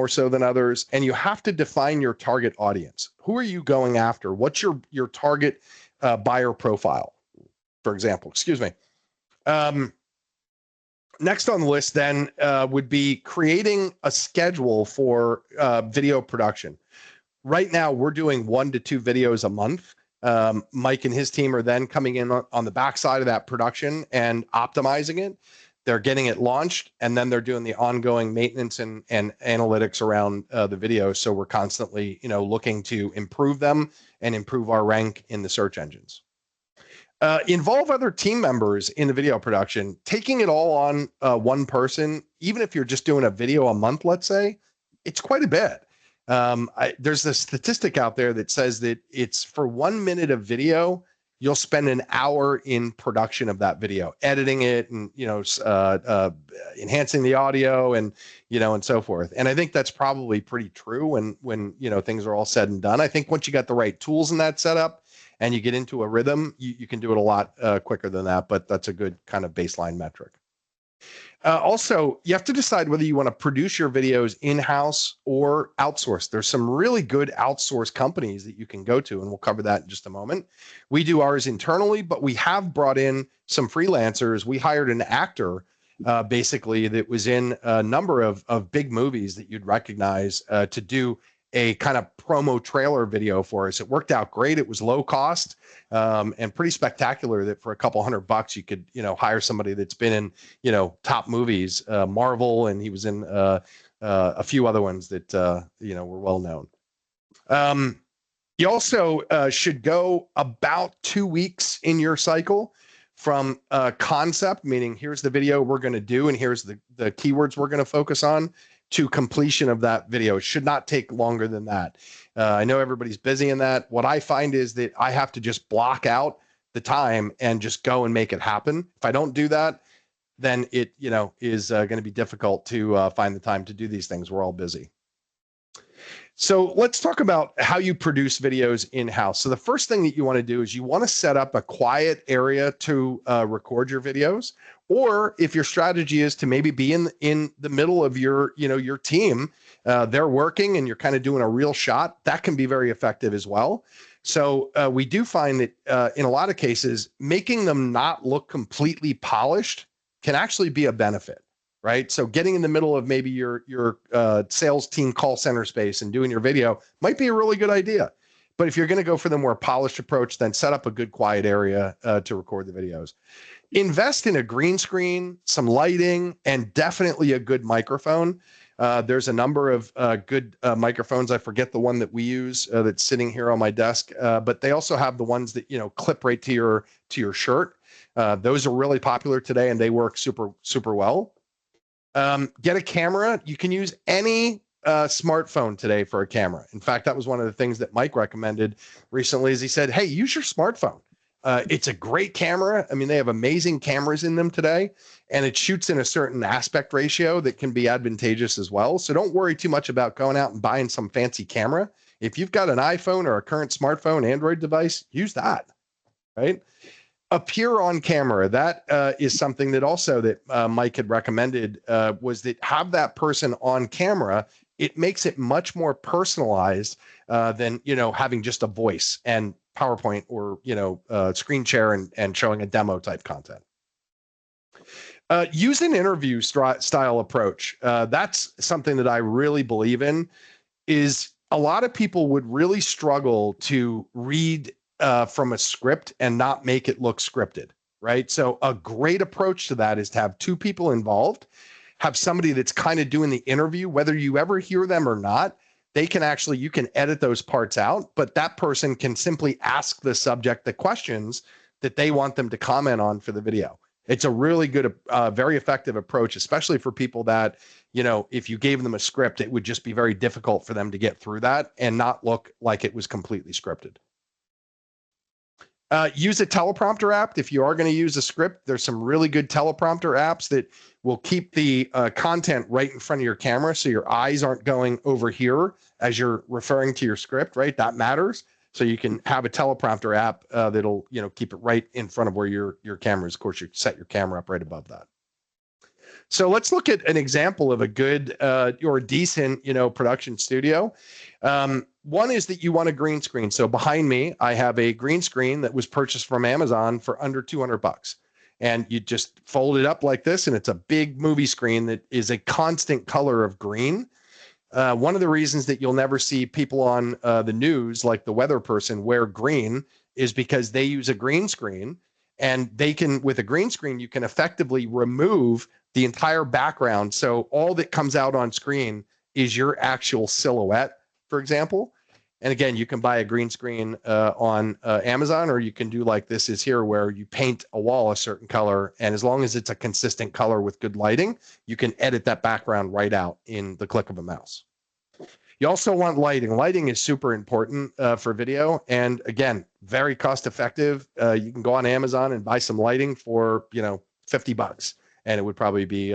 so than others? And you have to define your target audience. Who are you going after? What's your target buyer profile, for example? Excuse me. Next on the list then would be creating a schedule for video production. Right now, we're doing 1 to 2 videos a month. Mike and his team are then coming in on the backside of that production and optimizing it. They're getting it launched, and then they're doing the ongoing maintenance and analytics around the videos. So we're constantly, looking to improve them and improve our rank in the search engines. Involve other team members in the video production. Taking it all on one person, even if you're just doing a video a month, let's say, it's quite a bit. There's a statistic out there that says that it's for 1 minute of video, you'll spend an hour in production of that video, editing it and, enhancing the audio and, and so forth. And I think that's probably pretty true when things are all said and done. I think once you got the right tools in that setup and you get into a rhythm, you can do it a lot quicker than that, but that's a good kind of baseline metric. Also, you have to decide whether you want to produce your videos in-house or outsource. There's some really good outsource companies that you can go to, and we'll cover that in just a moment. We do ours internally, but we have brought in some freelancers. We hired an actor, basically, that was in a number of big movies that you'd recognize to do a kind of promo trailer video for us. It worked out great. It was low cost and pretty spectacular that for a couple $100 you could, hire somebody that's been in, top movies, Marvel, and he was in a few other ones that, were well known. You also should go about 2 weeks in your cycle from concept, meaning here's the video we're going to do and here's the keywords we're going to focus on, to completion of that video. It should not take longer than that. I know everybody's busy in that. What I find is that I have to just block out the time and just go and make it happen. If I don't do that, then it, is going to be difficult to find the time to do these things. We're all busy. So let's talk about how you produce videos in-house. So the first thing that you want to do is you want to set up a quiet area to record your videos. Or if your strategy is to maybe be in the middle of your team, they're working and you're kind of doing a real shot, that can be very effective as well. So we do find that in a lot of cases, making them not look completely polished can actually be a benefit. Right. So getting in the middle of maybe your sales team call center space and doing your video might be a really good idea. But if you're going to go for the more polished approach, then set up a good quiet area to record the videos. Invest in a green screen, some lighting, and definitely a good microphone. There's a number of good microphones. I forget the one that we use that's sitting here on my desk, but they also have the ones that, clip right to your shirt. Those are really popular today and they work super, super well. Get a camera. You can use any smartphone today for a camera. In fact, that was one of the things that Mike recommended recently is he said, hey, use your smartphone. It's a great camera. I mean, they have amazing cameras in them today, and it shoots in a certain aspect ratio that can be advantageous as well. So don't worry too much about going out and buying some fancy camera. If you've got an iPhone or a current smartphone, Android device, use that, right? Appear on camera. That is something that also that Mike had recommended was that have that person on camera. It makes it much more personalized than, having just a voice and PowerPoint or, screen share and showing a demo type content. Use an interview style approach. That's something that I really believe in. Is a lot of people would really struggle to read from a script and not make it look scripted, right? So a great approach to that is to have two people involved, have somebody that's kind of doing the interview, whether you ever hear them or not, you can edit those parts out, but that person can simply ask the subject the questions that they want them to comment on for the video. It's a really good, very effective approach, especially for people that, if you gave them a script, it would just be very difficult for them to get through that and not look like it was completely scripted. Use a teleprompter app. If you are going to use a script, there's some really good teleprompter apps that will keep the content right in front of your camera. So your eyes aren't going over here as you're referring to your script, right? That matters. So you can have a teleprompter app that'll, keep it right in front of where your camera is. Of course, you set your camera up right above that. So let's look at an example of a good or decent, production studio. One is that you want a green screen. So behind me, I have a green screen that was purchased from Amazon for under $200. And you just fold it up like this, and it's a big movie screen that is a constant color of green. One of the reasons that you'll never see people on the news, like the weather person, wear green is because they use a green screen, and with a green screen, you can effectively remove the entire background. So all that comes out on screen is your actual silhouette, for example. And again, you can buy a green screen on Amazon, or you can do like this is here, where you paint a wall a certain color. And as long as it's a consistent color with good lighting, you can edit that background right out in the click of a mouse. You also want lighting. Lighting is super important for video. And again, very cost effective. You can go on Amazon and buy some lighting for, $50, and it would probably be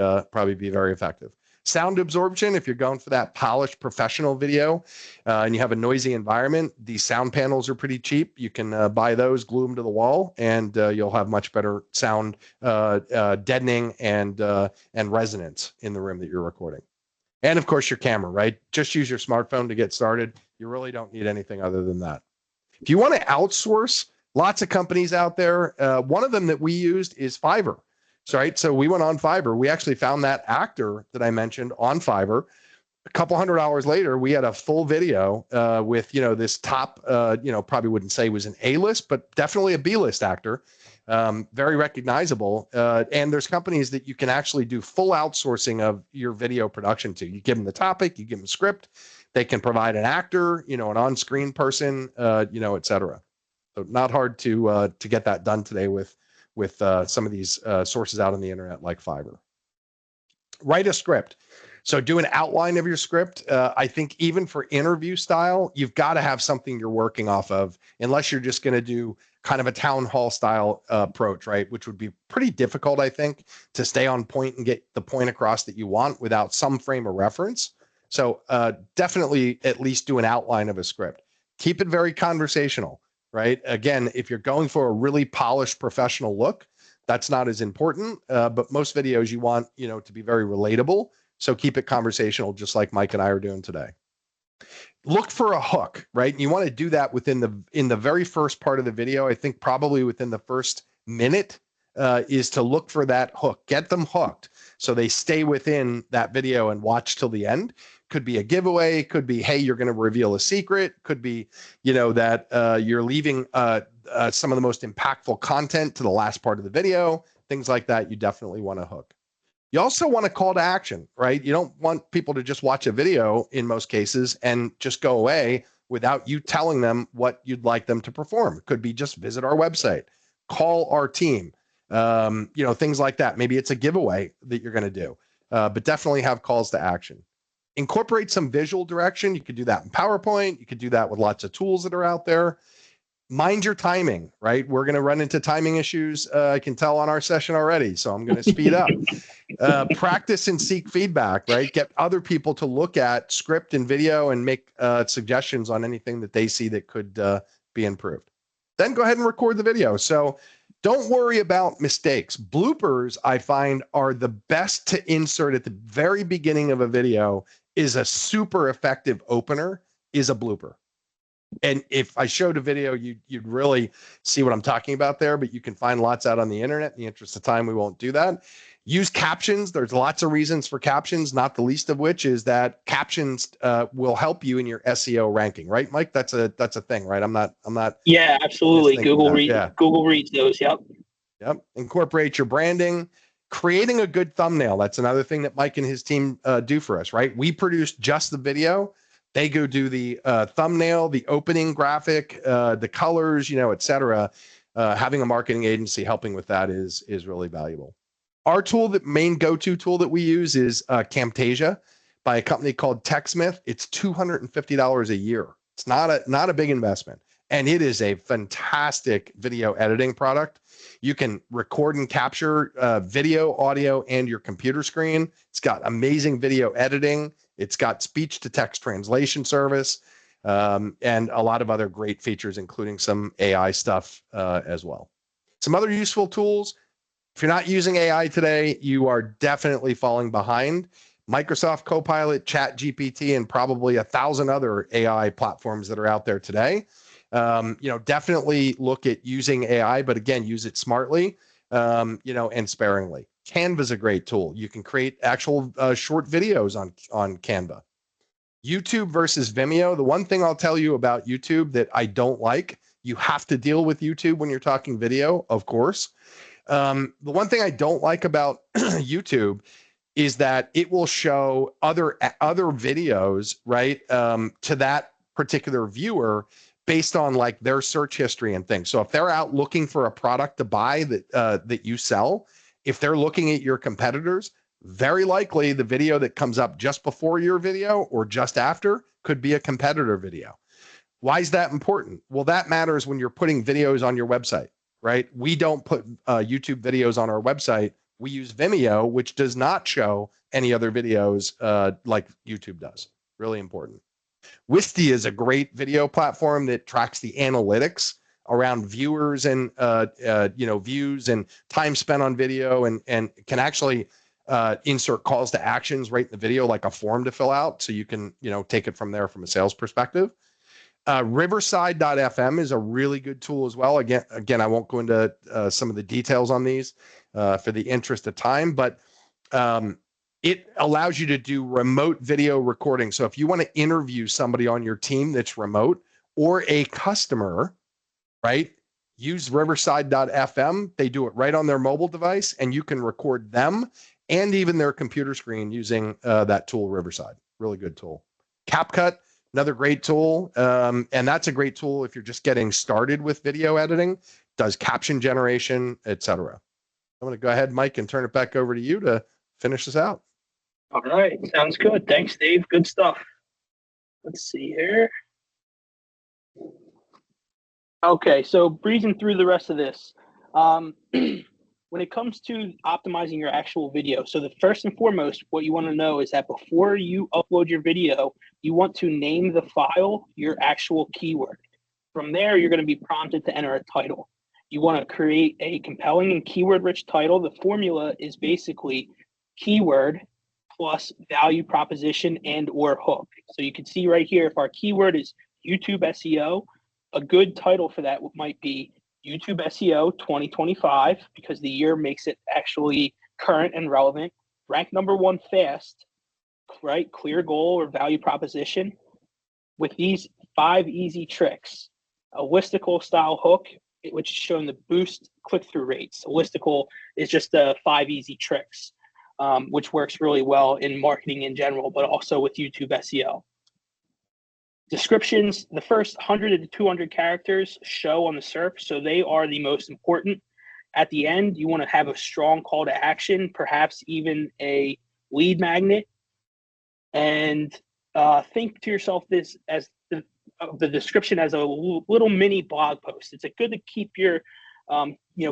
very effective. Sound absorption, if you're going for that polished professional video and you have a noisy environment, these sound panels are pretty cheap. You can buy those, glue them to the wall, and you'll have much better sound deadening and resonance in the room that you're recording. And of course, your camera, right? Just use your smartphone to get started. You really don't need anything other than that. If you want to outsource, lots of companies out there. One of them that we used is Fiverr. So we went on Fiverr. We actually found that actor that I mentioned on Fiverr A couple $100 later, we had a full video with, this top, probably wouldn't say was an A-list, but definitely a B-list actor, very recognizable. And there's companies that you can actually do full outsourcing of your video production to. You give them the topic, you give them a script, they can provide an actor, an on-screen person, et cetera. So not hard to get that done today with some of these sources out on the internet like Fiverr. Write a script. So do an outline of your script. I think even for interview style, you've got to have something you're working off of, unless you're just going to do kind of a town hall style approach, right? Which would be pretty difficult, I think, to stay on point and get the point across that you want without some frame of reference. So definitely at least do an outline of a script. Keep it very conversational, right? Again, if you're going for a really polished professional look, that's not as important, but most videos you want, to be very relatable. So keep it conversational, just like Mike and I are doing today. Look for a hook, right? You want to do that in the very first part of the video. I think probably within the first minute is to look for that hook. Get them hooked so they stay within that video and watch till the end. Could be a giveaway. Could be, hey, you're going to reveal a secret. Could be, that you're leaving some of the most impactful content to the last part of the video. Things like that. You definitely want to hook. You also want a call to action, right? You don't want people to just watch a video in most cases and just go away without you telling them what you'd like them to perform. It could be just visit our website, call our team, things like that. Maybe it's a giveaway that you're going to do, but definitely have calls to action. Incorporate some visual direction. You could do that in PowerPoint. You could do that with lots of tools that are out there. Mind your timing, right? We're going to run into timing issues. I can tell on our session already, so I'm going to speed up. Practice and seek feedback, right? Get other people to look at script and video and make suggestions on anything that they see that could be improved. Then go ahead and record the video. So don't worry about mistakes. Bloopers, I find, are the best to insert at the very beginning of a video. Is a super effective opener, is a blooper. And if I showed a video, you'd really see what I'm talking about there, but you can find lots out on the internet. In the interest of time, we won't do that. Use captions. There's lots of reasons for captions, not the least of which is that captions will help you in your SEO ranking, right, Mike? That's a thing, right? I'm not. Yeah, absolutely. Google reads those. Yep. Incorporate your branding. Creating a good thumbnail. That's another thing that Mike and his team do for us, right? We produce just the video. They go do the thumbnail, the opening graphic, the colors, et cetera. Having a marketing agency helping with that is really valuable. Our tool, the main go-to tool that we use is Camtasia by a company called TechSmith. It's $250 a year. It's not a big investment. And it is a fantastic video editing product. You can record and capture video, audio, and your computer screen. It's got amazing video editing. It's got speech to text translation service, and a lot of other great features, including some AI stuff as well. Some other useful tools. If you're not using AI today, you are definitely falling behind. Microsoft Copilot, ChatGPT, and probably 1,000 other AI platforms that are out there today. Definitely look at using AI, but again, use it smartly, and sparingly. Canva's a great tool. You can create actual short videos on Canva. YouTube versus Vimeo. The one thing I'll tell you about YouTube that I don't like, you have to deal with YouTube when you're talking video, of course. The one thing I don't like about YouTube is that it will show other videos, right, to that particular viewer based on like their search history and things. So if they're out looking for a product to buy that you sell, if they're looking at your competitors, very likely the video that comes up just before your video or just after could be a competitor video. Why is that important? Well, that matters when you're putting videos on your website, right? We don't put YouTube videos on our website. We use Vimeo, which does not show any other videos like YouTube does. Really important. Wistia is a great video platform that tracks the analytics around viewers and views and time spent on video, and can actually insert calls to actions right in the video, like a form to fill out, so you can take it from there from a sales perspective. Riverside.fm is a really good tool as well. Again, I won't go into some of the details on these for the interest of time, but It allows you to do remote video recording. So if you want to interview somebody on your team that's remote or a customer, right? Use riverside.fm. They do it right on their mobile device, and you can record them and even their computer screen using that tool, Riverside. Really good tool. CapCut, another great tool. And that's a great tool if you're just getting started with video editing, does caption generation, etc. I'm going to go ahead, Mike, and turn it back over to you to finish this out. All right. Sounds good. Thanks, Dave. Good stuff. Let's see here. Okay, so breezing through the rest of this. When it comes to optimizing your actual video, so the first and foremost, what you want to know is that before you upload your video, you want to name the file your actual keyword. From there, you're going to be prompted to enter a title. You want to create a compelling and keyword-rich title. The formula is basically keyword plus value proposition and or hook. So you can see right here, if our keyword is YouTube SEO, a good title for that might be YouTube SEO 2025, because the year makes it actually current and relevant. Rank #1 fast, right? Clear goal or value proposition with these 5 easy tricks. A listicle style hook, which is showing the boost click-through rates. A listicle is just the 5 easy tricks, which works really well in marketing in general, but also with YouTube SEO. Descriptions, the first 100 to 200 characters show on the SERP, so they are the most important. At the end, you want to have a strong call to action, perhaps even a lead magnet. And think to yourself this as the description as a little mini blog post. It's good to keep your,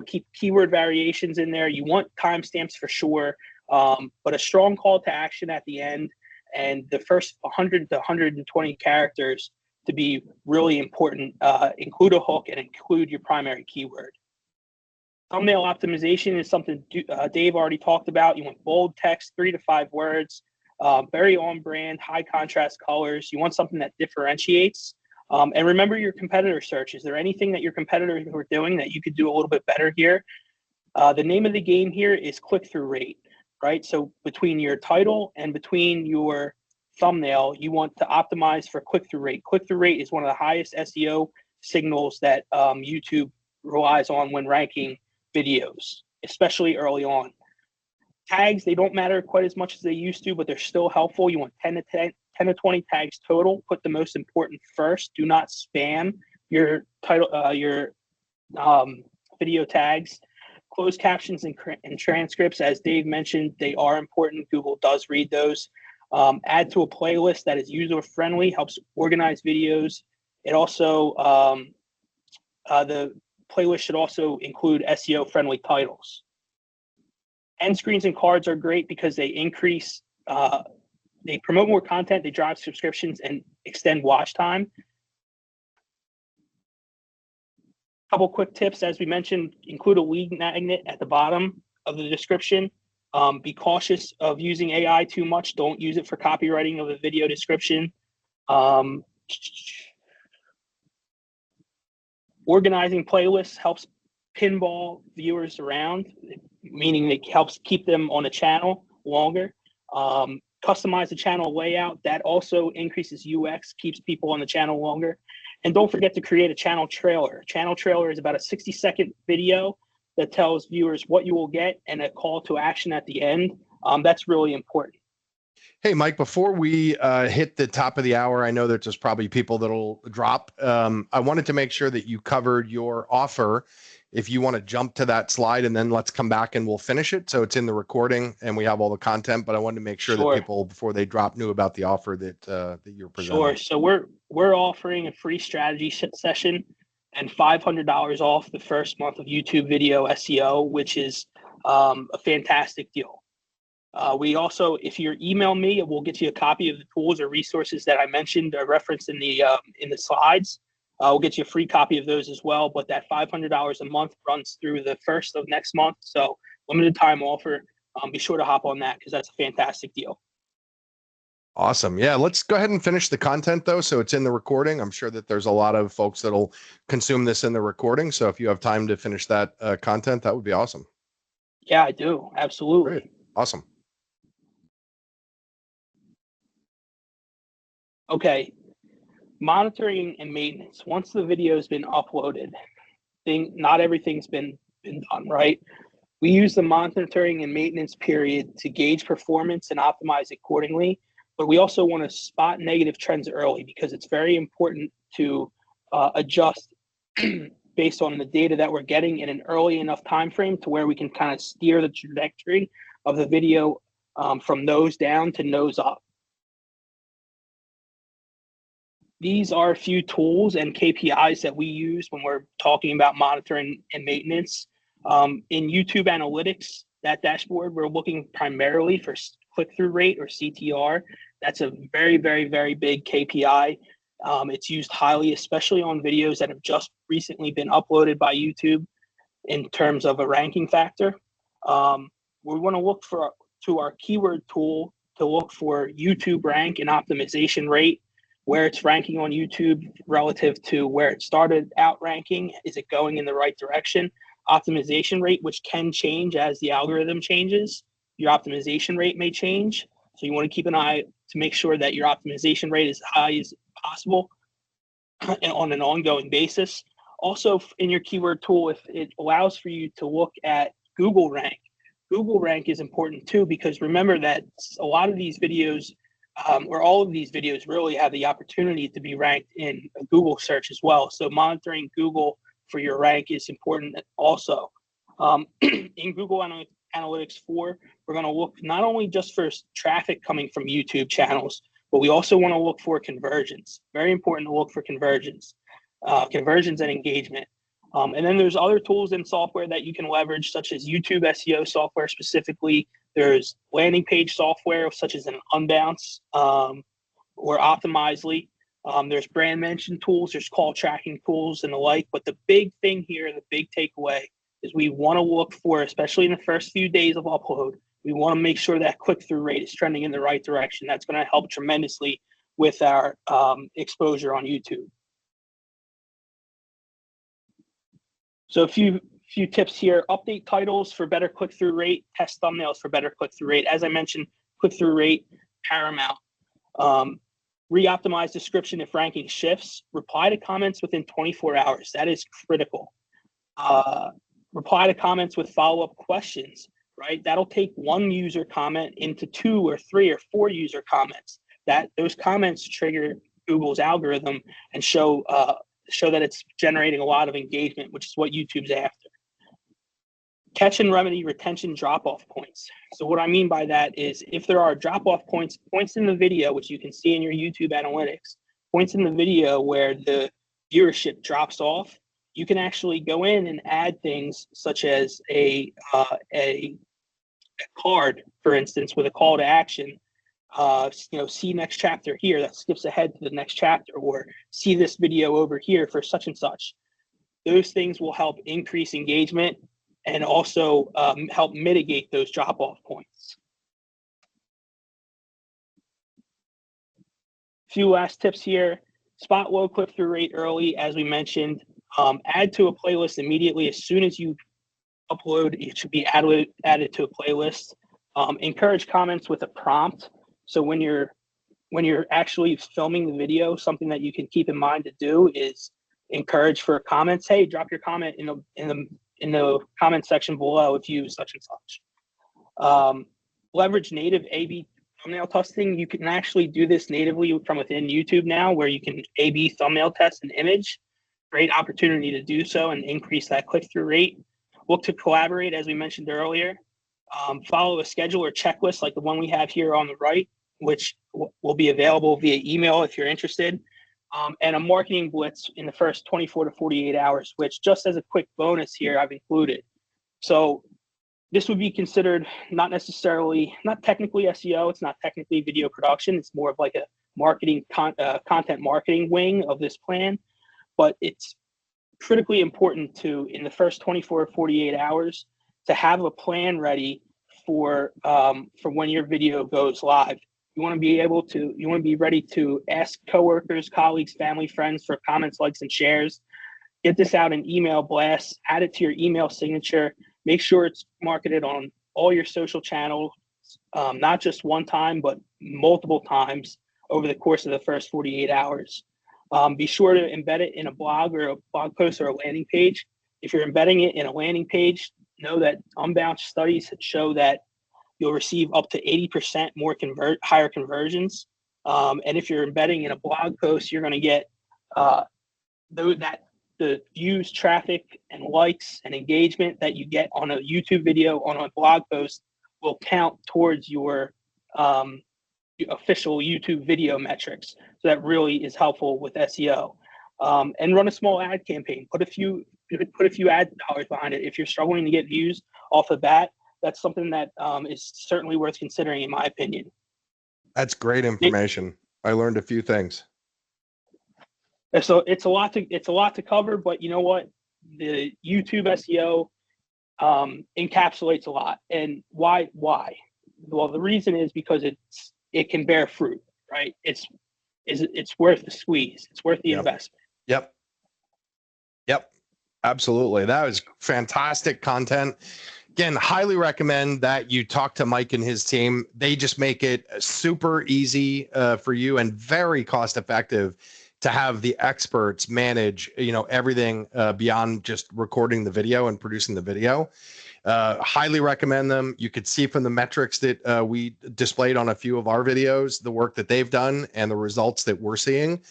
keep keyword variations in there. You want timestamps for sure, but a strong call to action at the end. And the first 100 to 120 characters to be really important. Include a hook and include your primary keyword. Thumbnail optimization is something Dave already talked about. You want bold text, 3 to 5 words, very on brand, high contrast colors. You want something that differentiates. And remember your competitor search. Is there anything that your competitors are doing that you could do a little bit better here? The name of the game here is click-through rate. Right? So between your title and between your thumbnail, you want to optimize for click-through rate. Click-through rate is one of the highest SEO signals that YouTube relies on when ranking videos, especially early on. Tags, they don't matter quite as much as they used to, but they're still helpful. You want 10 to 20 tags total. Put the most important first. Do not spam your title, your video tags. Closed captions and transcripts, as Dave mentioned, they are important. Google does read those. Add to a playlist that is user-friendly, helps organize videos. It also, the playlist should also include SEO-friendly titles. End screens and cards are great because they increase, they promote more content, they drive subscriptions, and extend watch time. Couple quick tips, as we mentioned, include a lead magnet at the bottom of the description. Be cautious of using AI too much. Don't use it for copywriting of a video description. Organizing playlists helps pinball viewers around, meaning it helps keep them on a channel longer. Customize the channel layout. That also increases UX, keeps people on the channel longer. And don't forget to create a channel trailer. Channel trailer is about a 60-second video that tells viewers what you will get and a call to action at the end. That's really important. Hey, Mike, before we hit the top of the hour, I know that there's probably people that'll drop. I wanted to make sure that you covered your offer. If you want to jump to that slide and then let's come back and we'll finish it. So it's in the recording and we have all the content, but I wanted to make sure that people, before they drop, knew about the offer that that you're presenting. Sure. So we're offering a free strategy session and $500 off the first month of YouTube video SEO, which is a fantastic deal. We also, if you email me, we'll get you a copy of the tools or resources that I mentioned or referenced in the slides. We'll get you a free copy of those as well. But that $500 a month runs through the first of next month. So limited time offer. Be sure to hop on that because that's a fantastic deal. Awesome. Yeah, let's go ahead and finish the content though. So it's in the recording. I'm sure that there's a lot of folks that'll consume this in the recording. So if you have time to finish that content, that would be awesome. Yeah, I do. Absolutely. Great. Awesome. Okay, monitoring and maintenance. Once the video has been uploaded, not everything's been done, right? We use the monitoring and maintenance period to gauge performance and optimize accordingly. But we also want to spot negative trends early, because it's very important to adjust based on the data that we're getting in an early enough time frame to where we can kind of steer the trajectory of the video from nose down to nose up. These are a few tools and KPIs that we use when we're talking about monitoring and maintenance. In YouTube Analytics, that dashboard, we're looking primarily for click-through rate, or CTR. That's a very, very, very big KPI. It's used highly, especially on videos that have just recently been uploaded by YouTube in terms of a ranking factor. We want to look to our keyword tool to look for YouTube rank and optimization rate, where it's ranking on YouTube relative to where it started out ranking. Is it going in the right direction? Optimization rate, which can change as the algorithm changes. Your optimization rate may change. So you want to keep an eye to make sure that your optimization rate is as high as possible and on an ongoing basis. Also, in your keyword tool, if it allows for you to look at Google rank. Google rank is important too, because remember that a lot of these videos, or all of these videos, really have the opportunity to be ranked in a Google search as well. So monitoring Google for your rank is important also. In Google Analytics 4, we're going to look not only just for traffic coming from YouTube channels, but we also want to look for conversions. Very important to look for conversions and engagement. And then there's other tools and software that you can leverage, such as YouTube SEO software specifically. There's landing page software, such as an Unbounce or Optimizely. There's brand mention tools, there's call tracking tools and the like. But the big thing here, the big takeaway, is we want to look for, especially in the first few days of upload, we want to make sure that click-through rate is trending in the right direction. That's going to help tremendously with our exposure on YouTube. So a few tips here. Update titles for better click-through rate. Test thumbnails for better click-through rate. As I mentioned, click-through rate paramount. Re-optimize description if ranking shifts. Reply to comments within 24 hours. That is critical. Reply to comments with follow-up questions, right? That'll take one user comment into 2 or 3 or 4 user comments. Those comments trigger Google's algorithm and show that it's generating a lot of engagement, which is what YouTube's after. Catch and remedy retention drop-off points. So what I mean by that is, if there are drop-off points in the video, which you can see in your YouTube analytics, points in the video where the viewership drops off, you can actually go in and add things such as a card, for instance, with a call to action. See next chapter here, that skips ahead to the next chapter, or see this video over here for such and such. Those things will help increase engagement and also help mitigate those drop-off points. A few last tips here. Spot low click-through rate early, as we mentioned. Add to a playlist immediately. As soon as you upload, it should be added to a playlist. Encourage comments with a prompt. So when you're actually filming the video, something that you can keep in mind to do is encourage for comments. Hey, drop your comment in the comment section below if you such and such. Leverage native A/B thumbnail testing. You can actually do this natively from within YouTube now, where you can A/B thumbnail test an image. Great opportunity to do so and increase that click-through rate. Look to collaborate, as we mentioned earlier. Follow a schedule or checklist like the one we have here on the right, which will be available via email if you're interested. And a marketing blitz in the first 24 to 48 hours, which, just as a quick bonus here, I've included. So this would be considered not technically SEO. It's not technically video production. It's more of like a content marketing wing of this plan. But it's critically important to, in the first 24 or 48 hours, to have a plan ready for when your video goes live. You want to be ready to ask coworkers, colleagues, family, friends for comments, likes, and shares. Get this out in email blasts, add it to your email signature. Make sure it's marketed on all your social channels, not just one time, but multiple times. over the course of the first 48 hours. Be sure to embed it in a blog or a blog post or a landing page. If you're embedding it in a landing page, know that unbound studies show that you'll receive up to 80% more higher conversions. And if you're embedding in a blog post, you're going to get the views, traffic, and likes and engagement that you get on a YouTube video, on a blog post, will count towards your official YouTube video metrics. So that really is helpful with SEO. And run a small ad campaign. Put a few ad dollars behind it. If you're struggling to get views off the bat, that's something that is certainly worth considering, in my opinion. That's great information. I learned a few things. So it's a lot to cover, but you know what? The YouTube SEO encapsulates a lot. And why? Well, the reason is because it can bear fruit, right? It's worth the squeeze. It's worth the investment. Yep. Absolutely. That was fantastic content. Again, highly recommend that you talk to Mike and his team. They just make it super easy for you and very cost effective to have the experts manage, everything beyond just recording the video and producing the video. Highly recommend them. You could see from the metrics that we displayed on a few of our videos, the work that they've done and the results that we're seeing.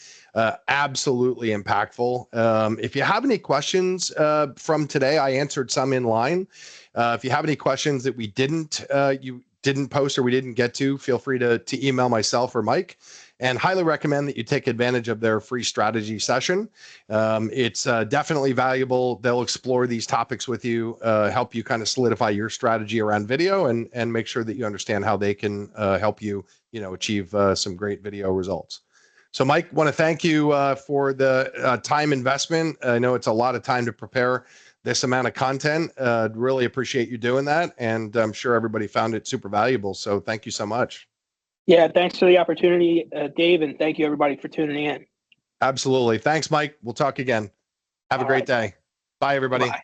Absolutely impactful. If you have any questions from today, I answered some in line. If you have any questions that you didn't post or we didn't get to, feel free to email myself or Mike. And highly recommend that you take advantage of their free strategy session. It's definitely valuable. They'll explore these topics with you, help you kind of solidify your strategy around video, and make sure that you understand how they can help you, achieve some great video results. So, Mike, want to thank you for the time investment. I know it's a lot of time to prepare this amount of content. Really appreciate you doing that, and I'm sure everybody found it super valuable. So, thank you so much. Yeah, thanks for the opportunity, Dave, and thank you everybody for tuning in. Absolutely. Thanks, Mike. We'll talk again. Have a great day. Bye, everybody. Bye.